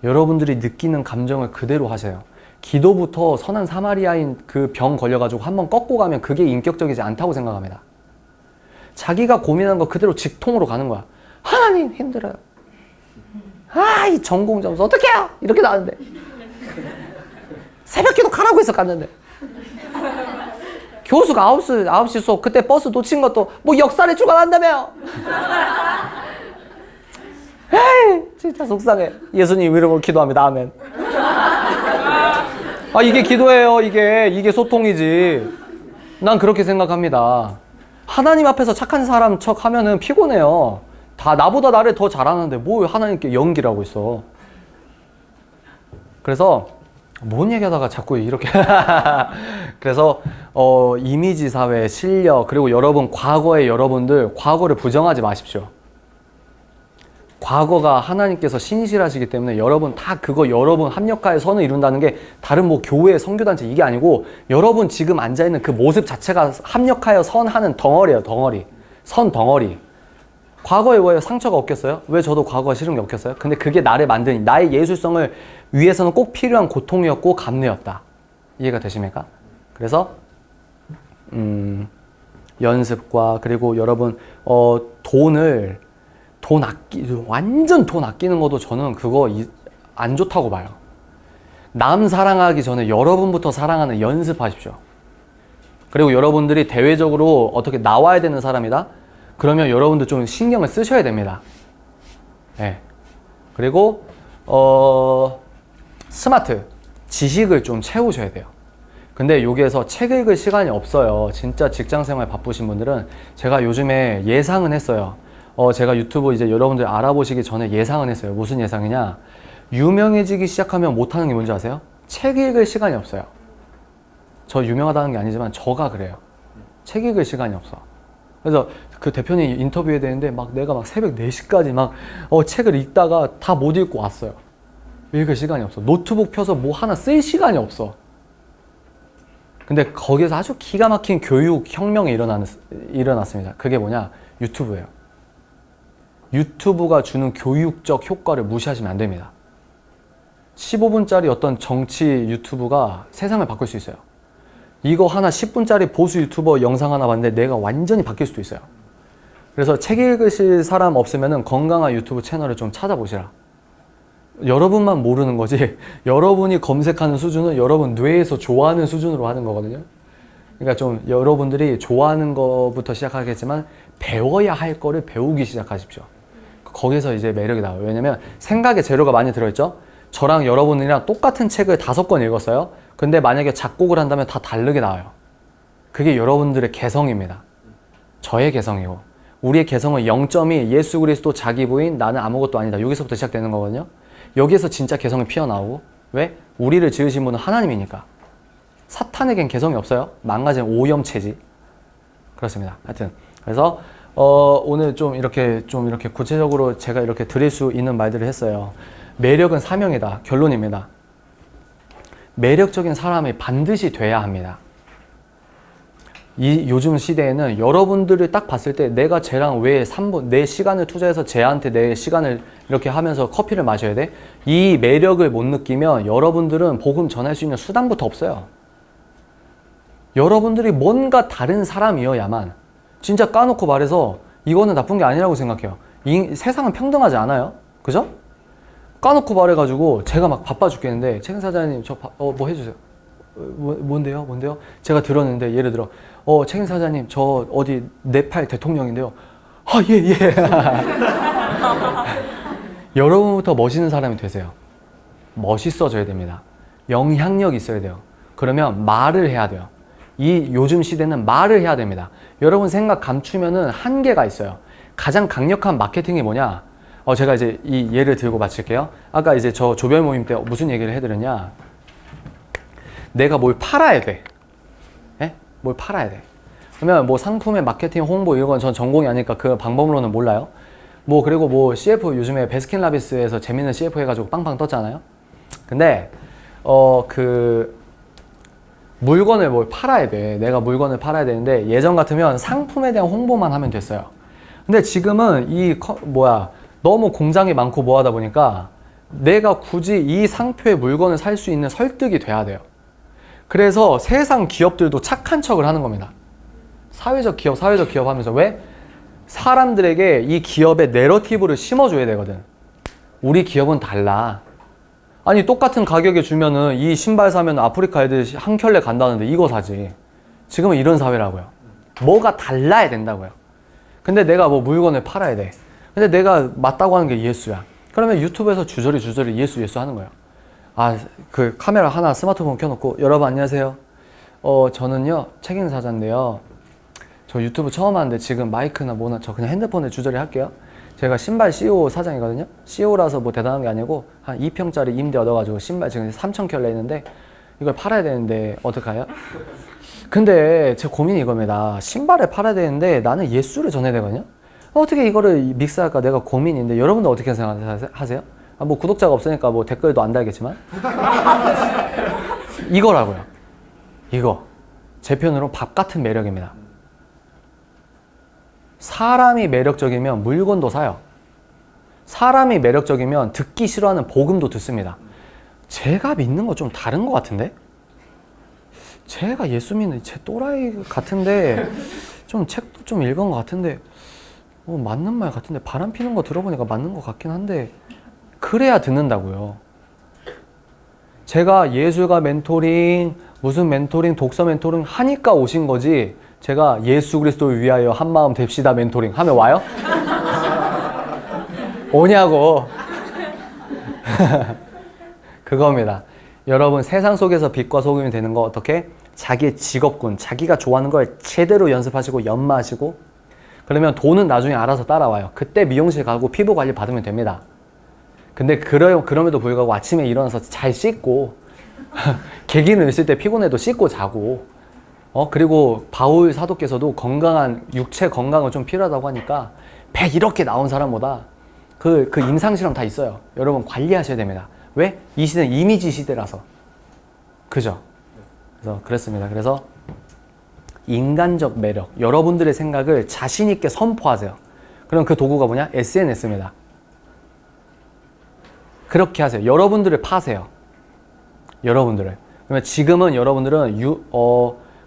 A: 여러분들이 느끼는 감정을 그대로 하세요. 기도부터 선한 사마리아인 그 병 걸려가지고 한번 꺾고 가면 그게 인격적이지 않다고 생각합니다. 자기가 고민한 거 그대로 직통으로 가는 거야. 하나님 힘들어요. 이 전공 점수 어떡해요? 이렇게 나왔는데. 새벽기도 가라고 해서 갔는데. 교수가 9시 수업 그때 버스 놓친 것도 뭐 역사를 주관한다며. 에이 진짜 속상해. 예수님 이름으로 기도합니다. 아멘. 이게 기도예요. 이게 소통이지. 난 그렇게 생각합니다. 하나님 앞에서 착한 사람 척 하면은 피곤해요. 다 나보다 나를 더 잘하는데 뭐 하나님께 연기를 하고 있어. 그래서 뭔 얘기하다가 자꾸 이렇게 그래서 이미지 사회, 실력, 그리고 여러분 과거의 여러분들 과거를 부정하지 마십시오. 과거가 하나님께서 신실하시기 때문에 여러분 다 그거 여러분 합력하여 선을 이룬다는 게 다른 뭐 교회, 선교단체 이게 아니고 여러분 지금 앉아있는 그 모습 자체가 합력하여 선하는 덩어리예요. 덩어리. 선 덩어리. 과거에 왜 상처가 없겠어요? 왜 저도 과거가 싫은 게 없겠어요? 근데 그게 나를 만든 나의 예술성을 위해서는 꼭 필요한 고통이었고 감내였다. 이해가 되십니까? 그래서 연습과 그리고 여러분 완전 돈 아끼는 것도 저는 그거 안 좋다고 봐요. 남 사랑하기 전에 여러분부터 사랑하는 연습하십시오. 그리고 여러분들이 대외적으로 어떻게 나와야 되는 사람이다? 그러면 여러분들 좀 신경을 쓰셔야 됩니다. 네. 그리고 스마트 지식을 좀 채우셔야 돼요. 근데 여기에서 책 읽을 시간이 없어요. 진짜 직장생활 바쁘신 분들은 제가 요즘에 예상은 했어요. 제가 유튜브 이제 여러분들 알아보시기 전에 예상은 했어요. 무슨 예상이냐? 유명해지기 시작하면 못하는 게 뭔지 아세요? 책 읽을 시간이 없어요. 저 유명하다는 게 아니지만 저가 그래요. 책 읽을 시간이 없어. 그래서 그 대표님 인터뷰해야 되는데 내가 새벽 4시까지 책을 읽다가 다 못 읽고 왔어요. 읽을 시간이 없어. 노트북 펴서 뭐 하나 쓸 시간이 없어. 근데 거기에서 아주 기가 막힌 교육 혁명이 일어났습니다. 그게 뭐냐? 유튜브예요. 유튜브가 주는 교육적 효과를 무시하시면 안 됩니다. 15분짜리 어떤 정치 유튜브가 세상을 바꿀 수 있어요. 이거 하나 10분짜리 보수 유튜버 영상 하나 봤는데 내가 완전히 바뀔 수도 있어요. 그래서 책 읽으실 사람 없으면 건강한 유튜브 채널을 좀 찾아보시라. 여러분만 모르는 거지 여러분이 검색하는 수준은 여러분 뇌에서 좋아하는 수준으로 하는 거거든요. 그러니까 좀 여러분들이 좋아하는 거부터 시작하겠지만 배워야 할 거를 배우기 시작하십시오. 거기서 이제 매력이 나와요. 왜냐면 생각의 재료가 많이 들어있죠. 저랑 여러분이랑 똑같은 책을 5권 읽었어요. 근데 만약에 작곡을 한다면 다 다르게 나와요. 그게 여러분들의 개성입니다. 저의 개성이고 우리의 개성은 0점이 예수 그리스도 자기 부인 나는 아무것도 아니다. 여기서부터 시작되는 거거든요. 여기에서 진짜 개성이 피어나오고 왜? 우리를 지으신 분은 하나님이니까. 사탄에겐 개성이 없어요. 망가진 오염체지. 그렇습니다. 하여튼 그래서 오늘 좀 이렇게 구체적으로 제가 이렇게 드릴 수 있는 말들을 했어요. 매력은 사명이다. 결론입니다. 매력적인 사람이 반드시 돼야 합니다. 이 요즘 시대에는 여러분들을 딱 봤을 때 내가 쟤랑 왜 3분 내 시간을 투자해서 쟤한테 내 시간을 이렇게 하면서 커피를 마셔야 돼? 이 매력을 못 느끼면 여러분들은 복음 전할 수 있는 수단부터 없어요. 여러분들이 뭔가 다른 사람이어야만 진짜 까놓고 말해서 이거는 나쁜 게 아니라고 생각해요. 세상은 평등하지 않아요. 그죠? 까놓고 말해가지고 제가 막 바빠 죽겠는데 책 사장님 저 뭐 해주세요. 뭔데요? 제가 들었는데 예를 들어 책 사장님 저 어디 네팔 대통령인데요. 예. 여러분부터 멋있는 사람이 되세요. 멋있어져야 됩니다. 영향력 있어야 돼요. 그러면 말을 해야 돼요. 이 요즘 시대는 말을 해야 됩니다. 여러분 생각 감추면은 한계가 있어요. 가장 강력한 마케팅이 뭐냐? 제가 이제 이 예를 들고 마칠게요. 아까 이제 저 조별 모임 때 무슨 얘기를 해드렸냐? 내가 뭘 팔아야 돼. 예? 뭘 팔아야 돼. 그러면 뭐 상품의 마케팅, 홍보 이런 건 전 전공이 아니니까 그 방법론은 몰라요. 그리고 CF 요즘에 베스킨라빈스에서 재밌는 CF 해가지고 빵빵 떴잖아요. 근데 물건을 뭘 팔아야 돼. 내가 물건을 팔아야 되는데 예전 같으면 상품에 대한 홍보만 하면 됐어요. 근데 지금은 너무 공장이 많고 뭐 하다 보니까 내가 굳이 이 상표의 물건을 살 수 있는 설득이 돼야 돼요. 그래서 세상 기업들도 착한 척을 하는 겁니다. 사회적 기업 하면서 왜? 사람들에게 이 기업의 내러티브를 심어줘야 되거든. 우리 기업은 달라. 아니 똑같은 가격에 주면은 이 신발 사면 아프리카 애들 한 켤레 간다는데 이거 사지. 지금은 이런 사회라고요. 뭐가 달라야 된다고요. 근데 내가 물건을 팔아야 돼. 근데 내가 맞다고 하는 게 예수야. 그러면 유튜브에서 주저리 예수 하는 거예요. 그 카메라 하나 스마트폰 켜놓고 여러분 안녕하세요. 저는요 책임 사자인데요. 저 유튜브 처음 하는데 지금 마이크나 저 그냥 핸드폰에 주저리 할게요. 제가 신발 CEO 사장이거든요. CEO라서 대단한 게 아니고 한 2평짜리 임대 얻어가지고 신발 지금 3,000켤레 있는데 이걸 팔아야 되는데 어떡해요? 근데 제 고민이 이겁니다. 신발을 팔아야 되는데 나는 예수를 전해야 되거든요. 어떻게 이거를 믹스할까 내가 고민인데 여러분들 어떻게 생각하세요? 구독자가 없으니까 댓글도 안 달겠지만 이거라고요. 이거 제 편으로 밥 같은 매력입니다. 사람이 매력적이면 물건도 사요. 사람이 매력적이면 듣기 싫어하는 복음도 듣습니다. 제가 믿는 거 좀 다른 것 같은데? 쟤가 예수 믿는 쟤 또라이 같은데 좀 책도 좀 읽은 것 같은데 맞는 말 같은데 바람 피는 거 들어보니까 맞는 것 같긴 한데 그래야 듣는다고요. 제가 예술가 멘토링 무슨 멘토링 독서 멘토링 하니까 오신 거지 제가 예수 그리스도를 위하여 한마음 됩시다 멘토링 하면 와요? 오냐고. 그겁니다. 여러분 세상 속에서 빛과 소금이 되는 거 어떻게? 자기의 직업군, 자기가 좋아하는 걸 제대로 연습하시고 연마하시고 그러면 돈은 나중에 알아서 따라와요. 그때 미용실 가고 피부 관리 받으면 됩니다. 근데 그럼에도 불구하고 아침에 일어나서 잘 씻고 계기는 있을 때 피곤해도 씻고 자고 그리고 바울 사도께서도 건강한 육체 건강은 좀 필요하다고 하니까 100 이렇게 나온 사람보다 그 임상실험 다 있어요. 여러분 관리하셔야 됩니다. 왜? 이 시대는 이미지 시대라서. 그죠? 그래서 그렇습니다. 그래서 인간적 매력, 여러분들의 생각을 자신 있게 선포하세요. 그럼 그 도구가 뭐냐? SNS입니다. 그렇게 하세요. 여러분들을 파세요. 여러분들을. 그러면 지금은 여러분들은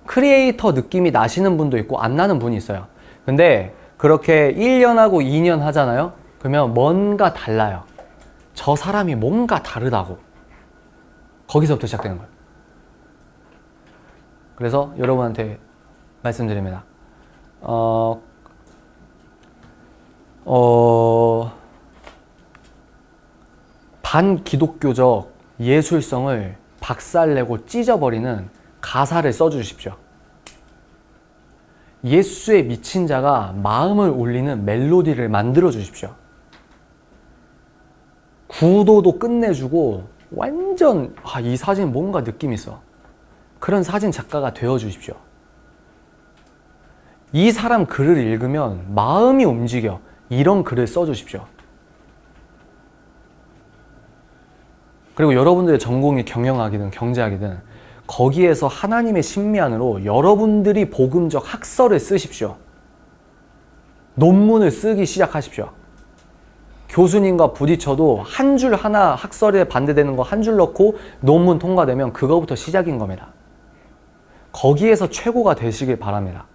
A: 크리에이터 느낌이 나시는 분도 있고 안 나는 분이 있어요. 근데 그렇게 1년하고 2년 하잖아요. 그러면 뭔가 달라요. 저 사람이 뭔가 다르다고. 거기서부터 시작되는 거예요. 그래서 여러분한테 말씀드립니다. 반기독교적 예술성을 박살내고 찢어버리는 가사를 써주십시오. 예수에 미친 자가 마음을 울리는 멜로디를 만들어 주십시오. 구도도 끝내주고 완전 이 사진 뭔가 느낌 있어. 그런 사진 작가가 되어 주십시오. 이 사람 글을 읽으면 마음이 움직여. 이런 글을 써 주십시오. 그리고 여러분들의 전공이 경영학이든 경제학이든 거기에서 하나님의 신미안으로 여러분들이 복음적 학설을 쓰십시오. 논문을 쓰기 시작하십시오. 교수님과 부딪혀도 한 줄 하나 학설에 반대되는 거 한 줄 넣고 논문 통과되면 그거부터 시작인 겁니다. 거기에서 최고가 되시길 바랍니다.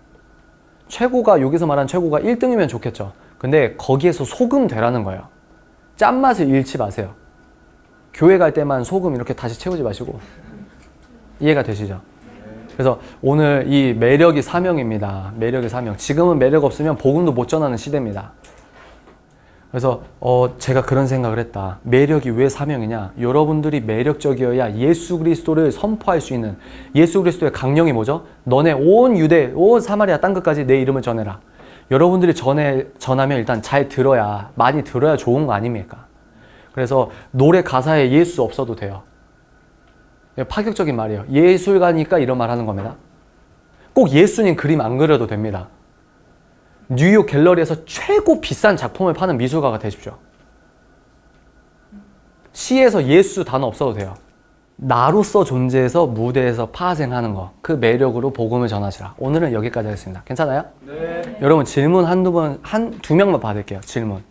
A: 최고가 여기서 말하는 최고가 1등이면 좋겠죠. 근데 거기에서 소금 되라는 거예요. 짠맛을 잃지 마세요. 교회 갈 때만 소금 이렇게 다시 채우지 마시고. 이해가 되시죠? 그래서 오늘 이 매력이 사명입니다. 매력이 사명. 지금은 매력 없으면 복음도 못 전하는 시대입니다. 그래서 제가 그런 생각을 했다. 매력이 왜 사명이냐? 여러분들이 매력적이어야 예수 그리스도를 선포할 수 있는 예수 그리스도의 강령이 뭐죠? 너네 온 유대, 온 사마리아 땅끝까지 내 이름을 전해라. 여러분들이 전하면 일단 잘 들어야, 많이 들어야 좋은 거 아닙니까? 그래서 노래 가사에 예수 없어도 돼요. 파격적인 말이에요. 예술가니까 이런 말 하는 겁니다. 꼭 예수님 그림 안 그려도 됩니다. 뉴욕 갤러리에서 최고 비싼 작품을 파는 미술가가 되십시오. 시에서 예수 단어 없어도 돼요. 나로서 존재해서 무대에서 파생하는 거, 그 매력으로 복음을 전하시라. 오늘은 여기까지 하겠습니다. 괜찮아요? 네. 여러분 질문 한두 명만 받을게요. 질문.